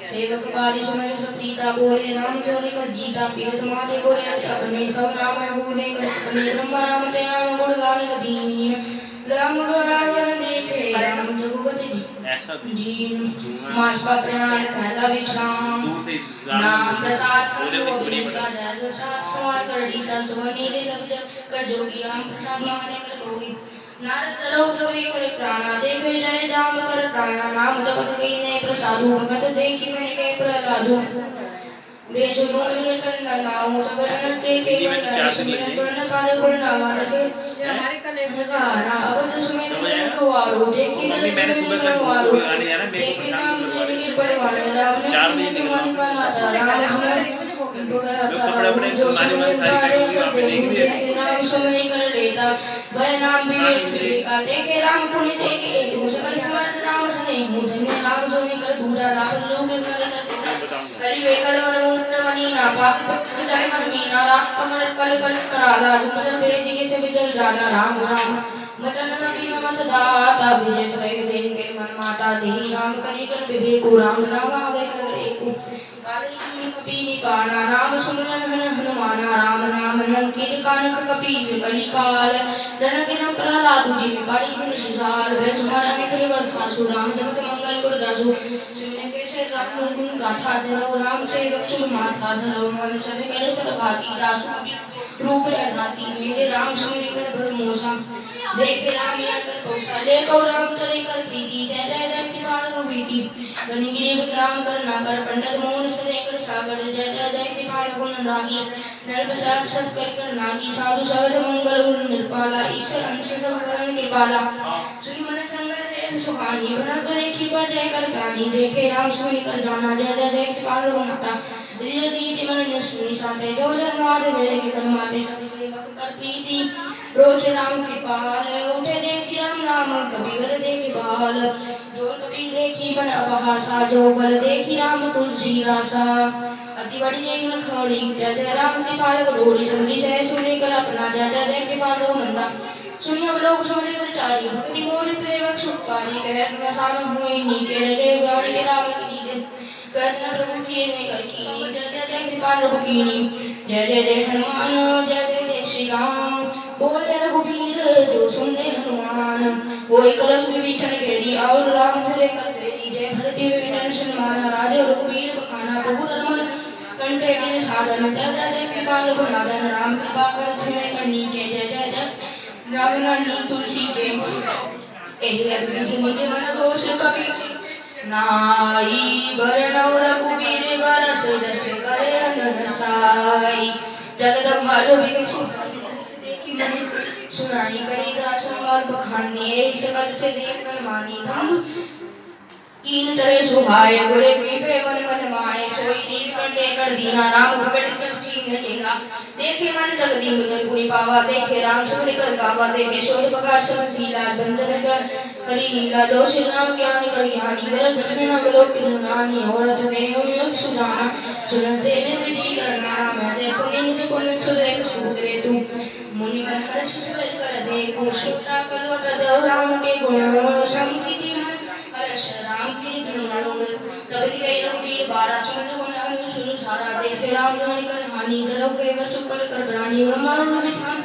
सेवक पारी सुमर सप्रीता बोले राम जोड़े कर जीता पीर तुम्हारे गोरे अपने सब नाम है भूले कर अपने ब्रह्मा राम ते नाम गुण गाने का दीन राम गुणावन देखे राम जगुपति जी ऐसा जीन मासपा प्रयाण पहला विश्राम नाम प्रसाद संगोपी साजा सुसाद समार कर डीसा सुवनी दे सब जग कर जोगी राम प्रसाद महाने कर भोगी नारद रौद्र करे प्राणा देखे जय जाम कर प्राणा नाम जपत गई ने प्रसादु भगत देखी मन के प्रसादु बेजो बोले कर नाम सब अनंत के वर्ण पार गुण नाम रखे हमारे कने गाना अब जिसमें को आरो देखी मैंने सुबह तक आने जाना मेरे को शाम के बड़े वाले राम 4 बजे निकलना राम कपड़े अपने मारी सारी करेंगे राम सुमनि कर लेता वह नाम विवेक का देखे राम पुनि देखे सकल समर्थ राम स्नेह धन्य राम जोनि कर पूजा राम लोग कर कली वे कर मन मुक्त मनी ना पाप भक्त जन मन मीना राम कमल कल कल कराला जुमन भेद के से विजल जाना राम राम मचन कपि मत दाता विजय प्रग देन के मन माता देहि राम करि कर विवेक राम नाम आवे कर एको काली कपि निपाना राम सुमन हनुमाना राम नाम लंकित कानक कपीस कली काल जनक प्रहलाद जी बड़ी गुण सुधार वे सुमन अमित कर सासु राम जगत मंगल गुर दासु सुमन के से राम गुण गाथा धरो राम से रक्षु माथा धरो मन सब करे सर्वभागी दासु कपि रूप अधाती मेरे राम सुमन कर भरमोसा देखे राम कर पोसा देखो राम चले कर प्रीति जय जय जय निवार रूपी गनि गिरि विक्राम कर नागर पंडित मोहन सदे कर सागर जय जय जय निवार गुण रागी नर प्रसाद सब कर नागी साधु सहज मंगल गुरु निर्पाला इस अंश सब वरण कृपाला सुनि मन संग देव सुहानी बना करे की जय कर प्राणी देखे राम सुनि कर जाना जय जय जय निवार माता धीरे धीरे मन निसाते जो जन मारे मेरे के परमाते सब सेवक कर प्रीति रोज राम कृपाल उठे देखी राम राम कबीर देखी बाल जो कबीर देखी बन अबहासा जो बल देखी राम तुलसी रासा अति बड़ी जय न खड़ी जय जय राम कृपाल गरोड़ी समझी सह सुनी कर अपना जय जय जय कृपाल रो नंदा सुनी अब लोग समझ कर चारी भक्ति मोर प्रेमक सुखारी कहत न साम हुई नीके जय ब्राह्मण के राम की जय कहत न प्रभु किए ने कर कीनी जय जय जय कृपाल रघुकीनी जय जय जय हनुमान जय जय जय श्री राम बोले रघुवीर जो सुने हनुमान कोई कलम विभीषण घेरी और राम धरे कर तेरी जय भरती विभीषण सन्मान राजा रघुवीर बखाना प्रभु धर्म कंठे के साधन जय जय जय कृपा रघुनाथन राम कृपा कर सुने करनी जय जय जय जय राम नाम तुलसी के एहि अद्भुत निज मन दोष कपि नाई बरनौ रघुवीर बरस जस करे अनन साई जगदम्बा जो विष्णु सुनाई करी दासन और बखानी सकल से देख कर मानी बंधु कीन तरह सुहाए बोले कृपे मन मन माए सोई देवी कंडे कर दीना राम भगत जब छीन चेहरा देखे मन जगदीन बदल पुनि पावा देखे राम सुनि कर गावा देखे शोध पगार समन सीला बंदन कर हरि लीला दोष नाम ज्ञान करि हानि वरद धन नाम लोक नानी और अतवे योग सुजाना सुनते में विधि करना मैं दे पुनि पुनि सुरेख सूत्रे तू मुनि मन हर्ष सुबल कर दे को श्रोता कलवत देव राम के गुण संकीर्ति हर्ष राम के गुण तब गए वीर बारा समुद्र को अनु सुर सारा देखे राम जाने कर हानि धरव के वसु कर कर प्राणी ब्रह्मांड विशाल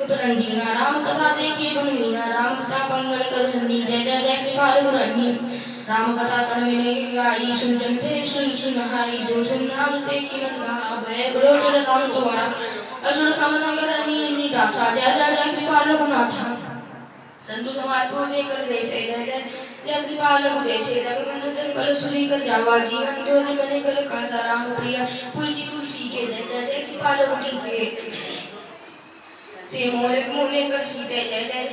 उपरंजीना राम कथा देखे बनवीना राम कथा पंगल कर हन्नी जय जय जय कृपाल गुरन्नी राम कथा कर विनय गाई सुन जन थे सुन सुन हाई जो सुन नाम देखी मन कहा भय बड़ो जल नाम तुम्हारा असुर समन करनी निदासा जय जय जय कृपाल गुनाथा संतु समाज को देकर देसे जय जय जय कृपाल देसे जगमंडन कर सुरी कर जावा जीवन तोरे बने कर कासा राम प्रिया पुलजी तुलसी के जय जय जय कृपाल के से मोले कर सीते जय जय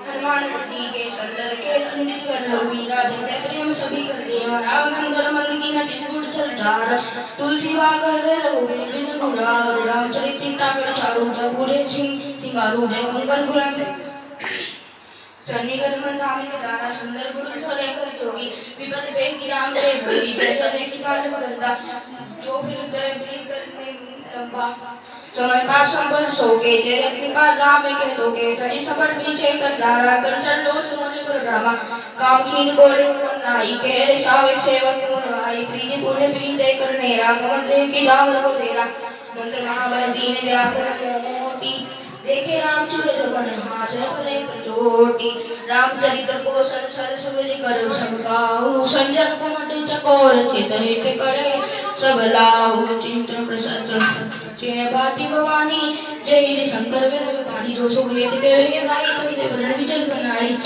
हनुमान पति के संदर के अंदित कर वीरा जय जय प्रेम सभी कर दिया राम गंगर मन की न चितुड़ चल जार तुलसी वागर रघुवीर बिन गुरार रामचरित चिंता कर चारु जय बूढ़े सिंगारू जय मंगल गुरन सन्निगत मन धामी के दाना सुंदर गुरु सोले कर जोगी विपद पे की राम जय भूली जय जय कृपाल बंदा जो फिर दया प्रिय करने लंबा समय पाप संबर सोके जय कृपा राम के दोगे सड़ी सबर पीछे कर धारा कर चलो सुमन कर ड्रामा काम कीन गोले को नाई के रे सावेक सेवक को नाई प्रीति पुण्य प्रीति कर मेरा कमर दे की दामन को तेरा मंत्र महाबल दीन व्याकुल मोटी देखे राम चुड़े धवन हाजर भले प्रचोटी रामचरित्र को संसर सुविधि कर सबकाहु संजन को मंडे चकोर चित हित करे सब लाहु चिंतन प्रसन्न जय बाती भवानी जय विधि शंकर वेद वाणी जो सो वेद के वे गाई सभी भजन विचल बनाई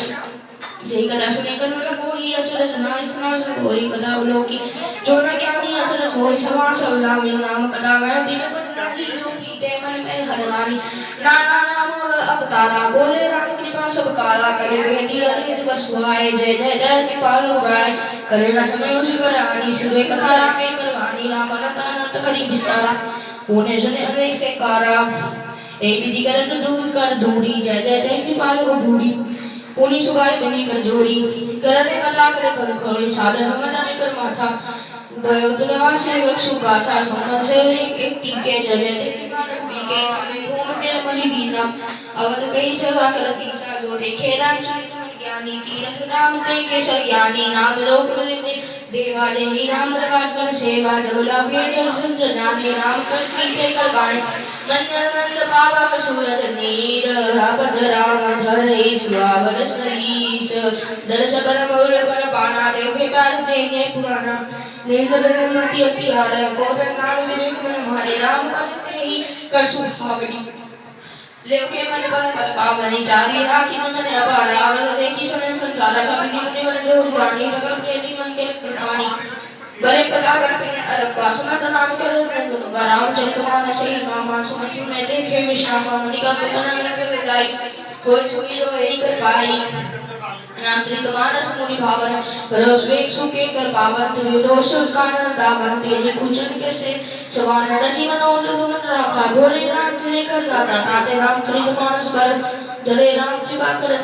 जय कदा सुने कर मन कोई अचरज नाम सुनाव सब कोई कदा लोकी जो न ज्ञानी अचरज होई सवा सब नाम यो नाम कदा मैं प्रिय बदनाही जो पीते मन में हरवानी नाना नाम अवतारा बोले राम कृपा सब काला करे वेदी अरित बसवाए जय जय जय कृपाल राय करे न समय उसी करानी सिवे कथा रामे करवानी राम अनंत अनंत करी विस्तारा होने सुने अनेक से कारा एक विधि करत दूर कर दूरी जय जय जय कृपाल को दूरी पुनि सुगाई बनी कर जोरी करते कथा कर खोले साधन समाधान कर माथा भयोदना से वक्षु गाथा संगम से एक टीके जय जय कृपाल के नामे भूम तेरे मणि दीसा अवध कई सेवा कर दीसा जो देखे राम सुनित मन ज्ञानी तीरथ राम के केसरियानी नाम लोक मिलते देवा जय राम प्रकार कर सेवा जब लागे जल संजनाने राम कर कीते कर गान नंदन नंद बाबा का सूरज नीर रावत राम धरे सुहावन सरीस दर्श पर मौल पर पाना देखे पार देखे पुराना नीलकर मति अति हार कोटन नाम विनेश मन हमारे राम पद ही कर सुहावनी लेके मन पर पावनी चारी रात मन ने अपार आवल देखी सुने संसार सब निमन मन जो जानी सकल प्रेती मन के प्राणी बरे कथा करते अरबा सुमत नाम कर रामचरित मानस ही नामा सुमत में देखे विश्रामा मुनि का पुत्र चल जाई कोई सुनी जो यही कर पाई रामचरित मानस मुनि भावन रस वेग सुखे कर पावन तुझे दोष कानन दावन तेरी कुचन के से सवान जीवन और सुमत रखा बोले राम तेरे कर गाता ताते रामचरित मानस पर जले राम चिबा कर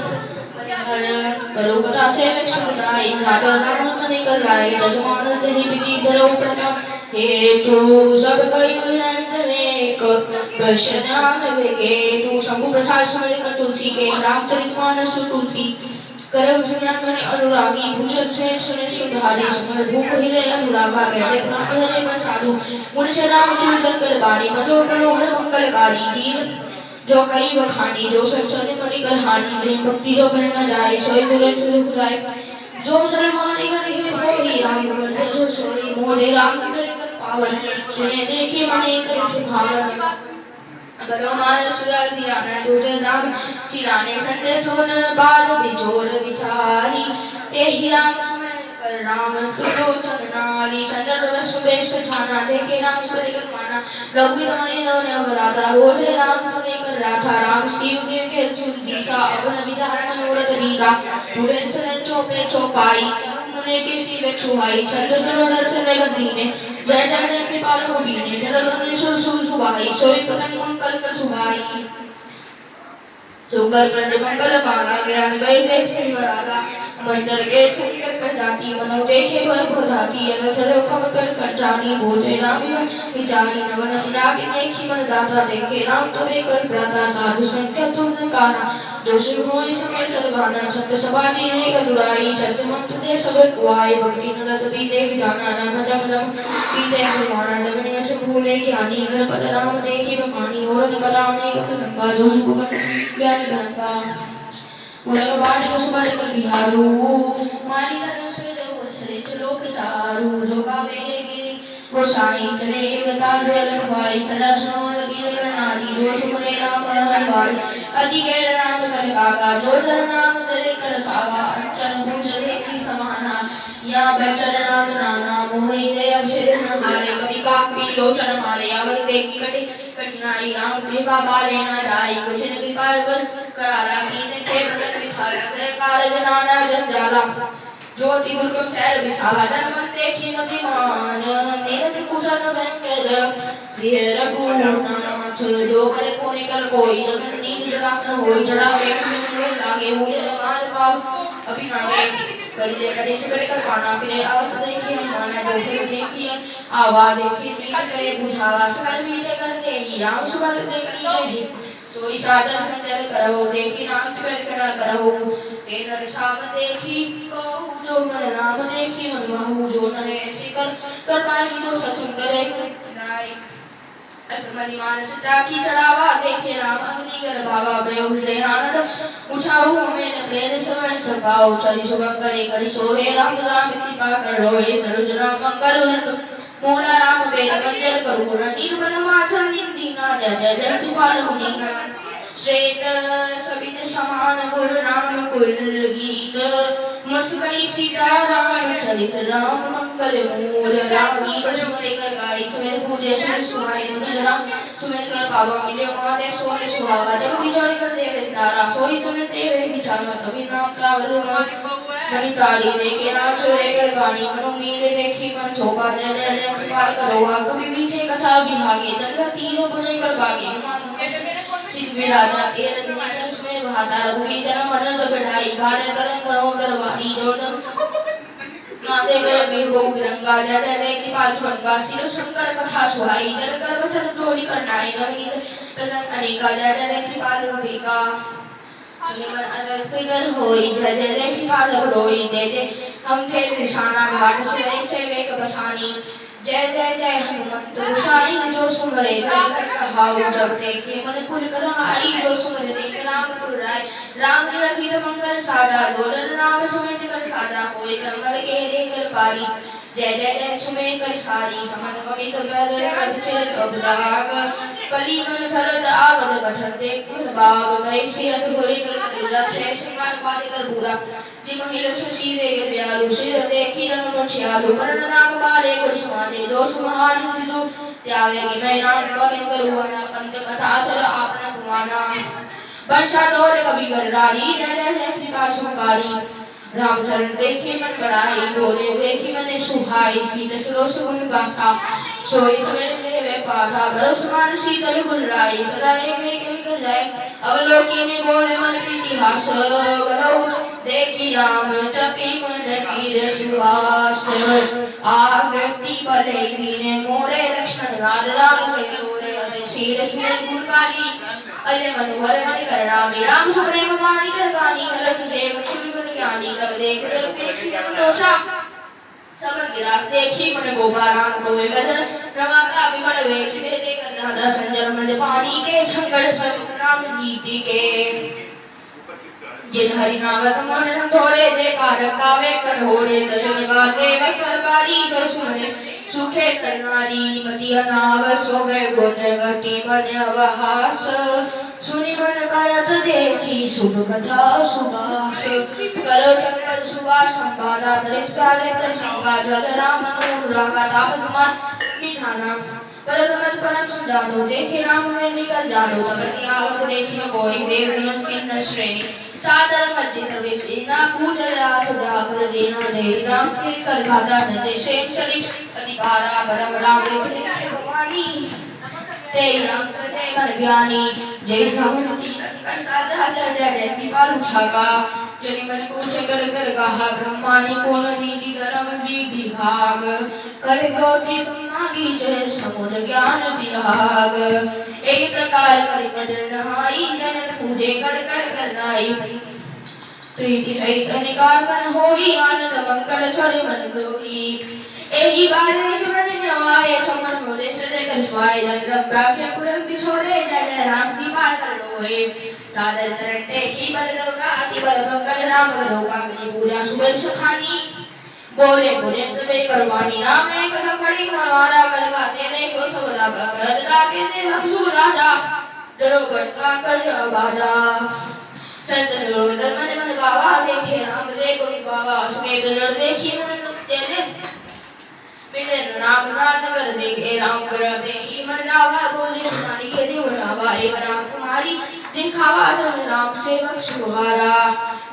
करो कथा से सुखदा इन राधा नाम मने कर राय जसमान से ही विधि धरो प्रथा हेतु सब कई विरंत में को प्रश्नान वेके तू शंभु प्रसाद स्मरण कर तुलसी के रामचरितमानस तुलसी करे उज्ञान मने अनुरागी भूषण से सुने सुधारी समर भूप हिले अनुरागा बैठे प्राण हरे मन साधु मुनि राम चूतन कर बाणी मनो मनोहर मंगलकारी दीन जो कई बखानी जो सरस्वती मणि कर हानि प्रेम भक्ति जो कर न जाए सोई तुले तुले खुदाए जो सरमानी कर हे होई राम भगत जो सोई मोदे राम करे कर पावन सुने देखे मने कर सुखावन करो मान सुधा धीराना दूर राम चिराने संडे थोन बाल बिछोर विचारी ते ही राम सुने कर राम तुलो चरनाली संदर्भ सुबेश ठाना देखे राम सुबे कर माना रघुवीर मणि ने अवराधा होते राम सुने कर राधा राम शिव के चुल दिशा अवन विचार मनोरथ दिशा पूरे सने चोपे चौपाई ने के सीवे छुहाई छंद सरोवर से लेकर दीने जय जय जय कृपाल को बीने जलधर सुर सुर सुहाई सोई पतंग उन कल कर सुहाई सुगर प्रज मंगल माना ज्ञान वैसे सिंगराला मंदिर के सुंदर कर जाती मनो देखे भर भराती अनसरो कम कर जानी भोजे राम विचारी नवन सिनाकी देखी मन दाता देखे राम तुरे कर प्राता साधु संख्या तुम काना जो शिव होई समय सर्वाना संत सभाती है गरुड़ाई सत्य मंत दे सब कुआई भक्ति नरत भी दे विधाना राम जम जम पीते भगवाना जमनी में से भूले ज्ञानी हर पद राम देखी भगवानी और कदा अनेक संगा जो सुगमन व्यास गंगा उलग बाज को सुबाज कर बिहारू मानी धनु से जो श्री चलो के चारू जो का वेले गिरी गोसाई चले बता रे लखवाई सदा सुनो लबी नारी जो सुमरे राम हरवाई अति गैर नाम कर काका जो धर नाम चले कर सावा अंचन भूजले की समाना या बचर नाम नाना मोहि दे अवसर न हारे कवि काफी लोचन मारे अवर देखी कठिनाई राम कृपा पाले न जाई कुछ न कृपा कर कराला कीने थे भगत विठाला रे कारज नाना जंजाला ज्योति गुरुकुम सैर विशाला जन्म देखी मतिमान मेरत कुशन वेंकट श्री रघुनाथ जो करे कोने कर कोई नींद जड़ा न होई जड़ा वेख में लागे मुझे मार पाप अभी नागे करिए करे से पहले कर पाना फिर अवसर देखिए माना जो फिर देखिए आवाज देखिए नींद करे बुझावा सकल भी दे कर देवी राम सुबह देखी जय सोई सादर संजय करो देखी नाम चुपैल करा करो तेन रिसाम देखी कहू जो मन नाम देखी मन महू जो नरे ऐसी कर पाई जो सत्संग करे नाई असमनि मानस जाकी चढ़ावा देखे राम अग्नि कर भावा बेहुले आनंद उठाऊ मैंने प्रेम समन सभाओ चली शुभम करे करि सोहे राम राम कृपा कर रोहे सरोज राम मंगल मूला राम वेद मंजल करुण निर्मल माचर निंदीना जय जय जय कृपाल गुणीना श्रेष्ठ सवित समान गुरु नाम कुल गीत मस गई सीता राम चरित राम मंगल मूल राम की सुमरे कर गाई सुमेर पूजे सुन सुहाई मनुज राम सुमेर कर पावा मिले महादेव सोने सुहावा जग विचार कर देवे तारा सोई सुने देवे विचारा कभी नाम का वरुण मणि ताड़ी देखे राम सुरे कर गानी मनो मीले देखी मन शोभा जय जय जय कृपाल करो कभी पीछे कथा विभागे जगत तीनों बने कर भागे सिद्ध में राजा के रजनी चल सुमे बहाता रघुवीर जन्म मरण तो बढ़ाई भारे तरंग करो करवानी जोड़न माते कर बिरगो बिरंगा जय जय जय कृपाल तुरंगा सिर शंकर कथा सुहाई जल कर वचन तोरी करनाई नवनीत प्रसन्न अनेका जय जय जय कृपाल रूपिका सुनिमन अदर फिगर होई जय जय जय कृपाल रोई दे दे हम थे निशाना घाट सुने से वेक बसानी जय जय जय हनुमंत गोसाई जो सुमरे जय कर कहाऊ जब देखे मन पुल कर हाई जो सुमरे देख राम गुरु राय राम की रघुवीर मंगल साजा गोरन राम सुमेर कर साजा कोई करमल के देकर पारी जय जय जय सुमेर कर सारी समन कवि कबीर कर चिरत अबराग कली मन धरत आवत कठन देख बाग गए सिर धोरी कर मदिरा से सिंगार पारी कर पूरा जी महिला से सीधे कर प्यारू सिर देखी रंग मछियालू वरण नाम बाले गुरु समाने जो सुमहानी दिदु त्यागे कि मैं नाम पालन करूँगा अंत कथा सद आपना कुमाना वर्षा दौरे कभी कर डाली जय जय जय कृपा सुमकारी रामचरण देखे मन बढ़ाई बोले देखी मने सुहाई सीत सरोस गुण गाथा सोई सवेरे देवे पाठा बरसमान शीतल गुलराई सदा एक कर जाए अवलोकी ने बोले मन इतिहास बलो देखी राम चपी मन की सुहास आकृति भले दीने मोरे लक्ष्मण राम राम के तोरे अधीर सुने गुणकारी अजय मनोहर मन करना विराम सुने भवानी करवानी हलस सेवक श्री गुण ज्ञानी तब देख देखी दोषा सब गिरा देखी मन गोपा राम को भजन प्रवासा विमल वेख भेदे करना संजन मन पानी के छंगड़ सब नाम गीति के जिन हरि नाम मन धोरे देखा रकावे कर होरे दर्शन गाते वे करवारी जो सुने सुखे करनारी मति अनाव सोवे गुण घटी मन अवहास सुनि मन करत देखी शुभ कथा सुबास करो चक्कर सुबास संवादा दरिस प्यारे प्रसंगा जल राम मनोरागा ताप समान निधाना परम परम सुजानो देखे राम ने निकल जानो तपति आवत देखी न कोई देव गुण किन्न श्रेणी सादर मज्जित विसेना पूजन रात जाकर देना दे राम से कर गादा नंदे शेम सली अधिकारा परम राम देखे भवानी तेरी राम सते मन ज्ञानी जय भगवती अधिकार साधा जय जय कृपा छागा जनि मन पूछे कर कर कहा ब्रह्मानी पूर्ण नीति धर्म विभाग कर गौती मांगी जय समुझ ज्ञान विराग एक प्रकार कर बदल नहाई नन पूजे कर कर करनाई प्रीति सहित निकार मन होई आनंद मंगल स्वर मन ग्रोही एही बार एक मन नवारे समन मोले सदे कर स्वाय जगदम व्याख्या पुरन बिछोरे जय राम की बात कर लोए सादर चरणते की बल दोगा अति बल मंगल राम रोगा की पूजा सुबह सुखानी बोले बोले सबे करवानी राम एक संबड़ी मनवारा कर गाते देखो सब रागा कर रागे से भक्सु राजा दरो बड़का कर बाजा संत सरोवर मन मन गावा देखे राम देखो बाबा सुने बिनर देखी मन नुत्य दे मिले राम नाथ कर देखे राम कर देखी मन नावा बोली नारी के देव नावा एक राम कुमारी दिखावा धन राम सेवक सुहारा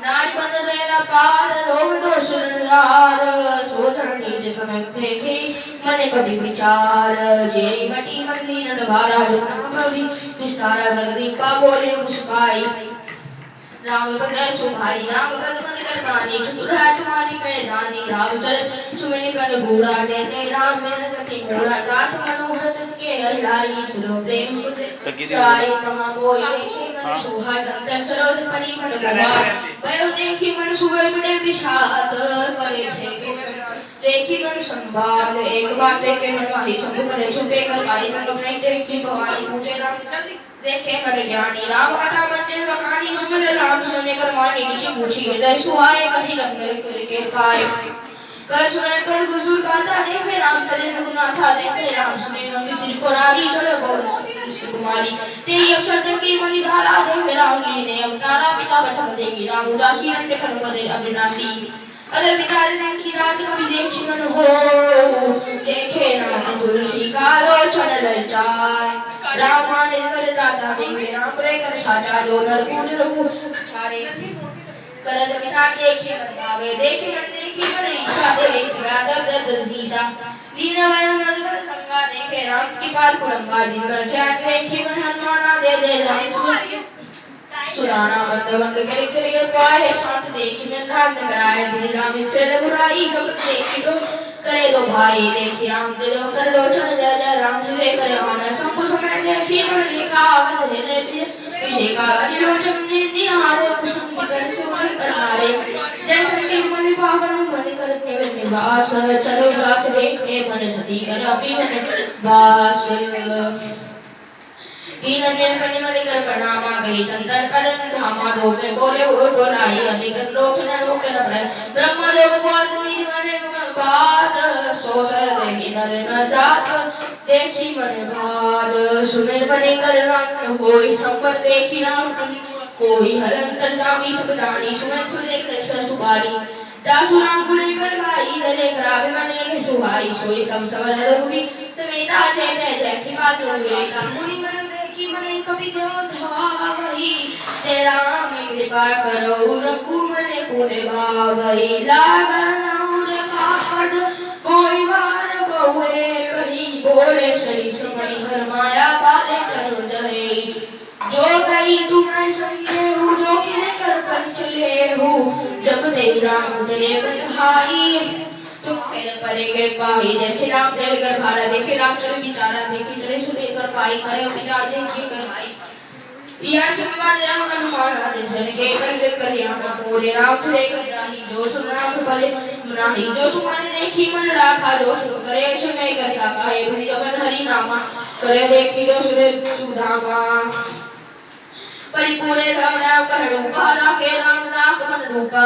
नारी बन रहना पार रोग दोष नरार सोधन नीच समय देखे मन कभी विचार जेरी मटी मंदी नर भारा जो कभी विस्तारा जगदी का बोले मुस्काई राम भगत सुभाई राम भगत मन कर मानी चतुरा तुम्हारी कह जानी राम चल सुमिन कर घोड़ा जय राम में गति घोड़ा रात मनोहर तत के हरलाई सुनो प्रेम सुते साई महाबोल देखे मन सुहा तन सरोज परी मन भवा भयो देखी मन सुबह बड़े विषाद करे छे देखी मन संवाद एक बार देखे मन माही संग करे सुबे कर भाई संग नहीं देखी भवानी पूछे राम देखे मन ज्ञानी राम कथा मंदिर बखानी सुमन राम सुने कर मानी ऋषि पूछी हृदय सुहाए कही लंगर करके पाए कर सुने कर गुसुर गाता देखे राम चले रघुनाथा देखे राम सुने नंदी त्रिपुरारी चले बोल कुमारी तेरी अक्षर देखे मणि धारा देखे राम लीने अवतारा पिता बचन देगी राम उदासी रंग देखन बदे अविनाशी अरे विचार देखी रात कभी देखी मन हो देखे राम तुलसी का लोचन ललचाए राम माने कर दाता देखे राम रे कर साचा जो नर पूज रघु छारे करत विचार देखी मन भावे देखी मन देखी मन इच्छा देखे गादर दर धीसा लीन वयम नगर संगा देखे राम की पाल कुरंगा दिन कर ध्यान देखी मन हनुमाना दे राम सुराना बंद करे पाए शांत देखी मन राम कराए बिन राम से रघुराई कब देखी तो करे दो भाई देखी राम दिलो कर लोचन जय जय राम ले करे आना संग समय देखी मन लिखा आवत ले विषेका लोचन ने निहारे कुसुम कर चोर कर मारे जय संजीव मन पावन मन करते निवास चलो रात देखने मन सती कर अभी वास तीन दिन पनी मनि कर प्रणामा गई चंदन परन धामा दो पे बोले वो बोलाई अधिकन लोक न लोक न भय ब्रह्म लोक वास निज मन बात सो सर देखी नर न जात देखी मन बात सुमिर मनि कर राम होई संपत देखी राम कोई हरन तन रामी सब प्राणी सुमन सुदेख रस सुबारी दासु राम गुणे कर गाई रले करावे मन सुहाई सोई सब सब रघुवी समेता जय जय की बात हुए मुनि मन की मन कभी दो धावही जय राम कृपा करो रघु मन पुण्य भावही लागना उर पापद कोई बार बहुए कहीं बोले शरी समरी हर माया पाले चलो चले जो कही तुम्हें संगे हूँ जो किने कर पर चले हूँ जब देव राम उतरे बंधाई तुम तेरे परे के पाही जैसे राम तेरे कर भारा देखे राम चले विचारा देखे चले सुबह कर पाई करे विचार देखे कर भाई यह सम्मान राम हनुमान आदि सन के कर यामा पूरे राम चले कर जाही जो सुन राम भले मुनाही जो तुम्हारे देखी मन राखा जो सुन करे सुने कर साका हे भरी जबन हरि नामा करे देखी जो सुने सुधामा परिपूरे राम नाम कर रूपा राखे राम नाम मन रूपा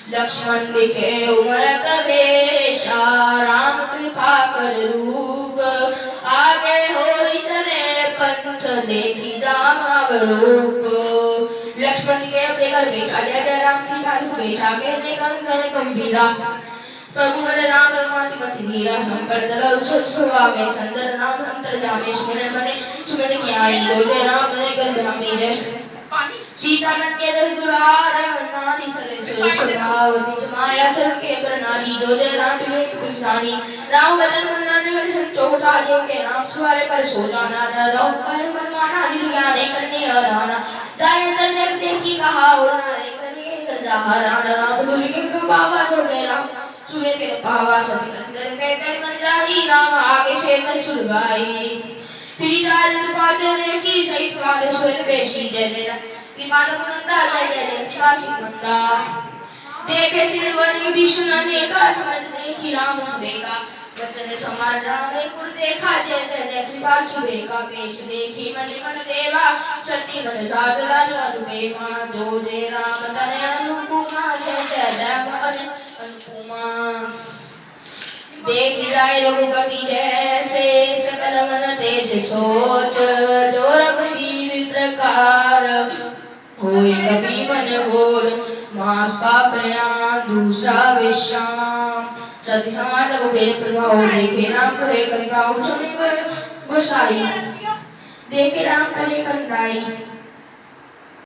लक्ष्मण दिखे उमरत वेशा राम कृपा कर रूप आगे होई चले पंथ देखी जामाव रूप लक्ष्मण के अपने घर बेचा जय जय राम की भाषा बेचा के कर गंभीरा प्रभु मन राम रघुपति पति धीरा संपर दल सुवा में संदर नाम अंतर जामे सुमन मने सुमन ज्ञानी रोजे राम ने कर भ्रामी जय सीता मन के दल दुरार नारी सले स्वभाव निज माया सर के कर नारी जो जय राम विवेक विज्ञानी राम बदन मंदाने कर संचो साधे के नाम सवारे कर सो जाना राम काय मन माना निज ज्ञाने करने हराना जाय अंदर ने देखी कहा और नारे करे कर जहा राम दुली के बाबा जो के राम सुबह के पावा सती अंदर के कर मन जाही राम आगे से न सुरगाई फिर जाल पाचन की सहित वाले स्वर पेशी जय जय कृपाल गुणंदा जय जय कृपासी गुणंदा देखे सिरवनी विष्णु ने का समझने की राम सुबेगा वचन समान राम ने कुर देखा जय जय कृपाल सुबेगा पेश देखी मन मन देवा सती मन साध राज अनुपेमा जो जय राम तने अनुपमा जय जय अनुपमा देख जाए रघुपति जैसे सकल मन तेज सोच जो रघुवीर प्रकार होय कभी मन बोल मास पापयान दूसरा विश्राम सती समाज को भेद प्रभाव देखे राम करे करुणा उछल कर गोसाई देखे राम करे करुणाई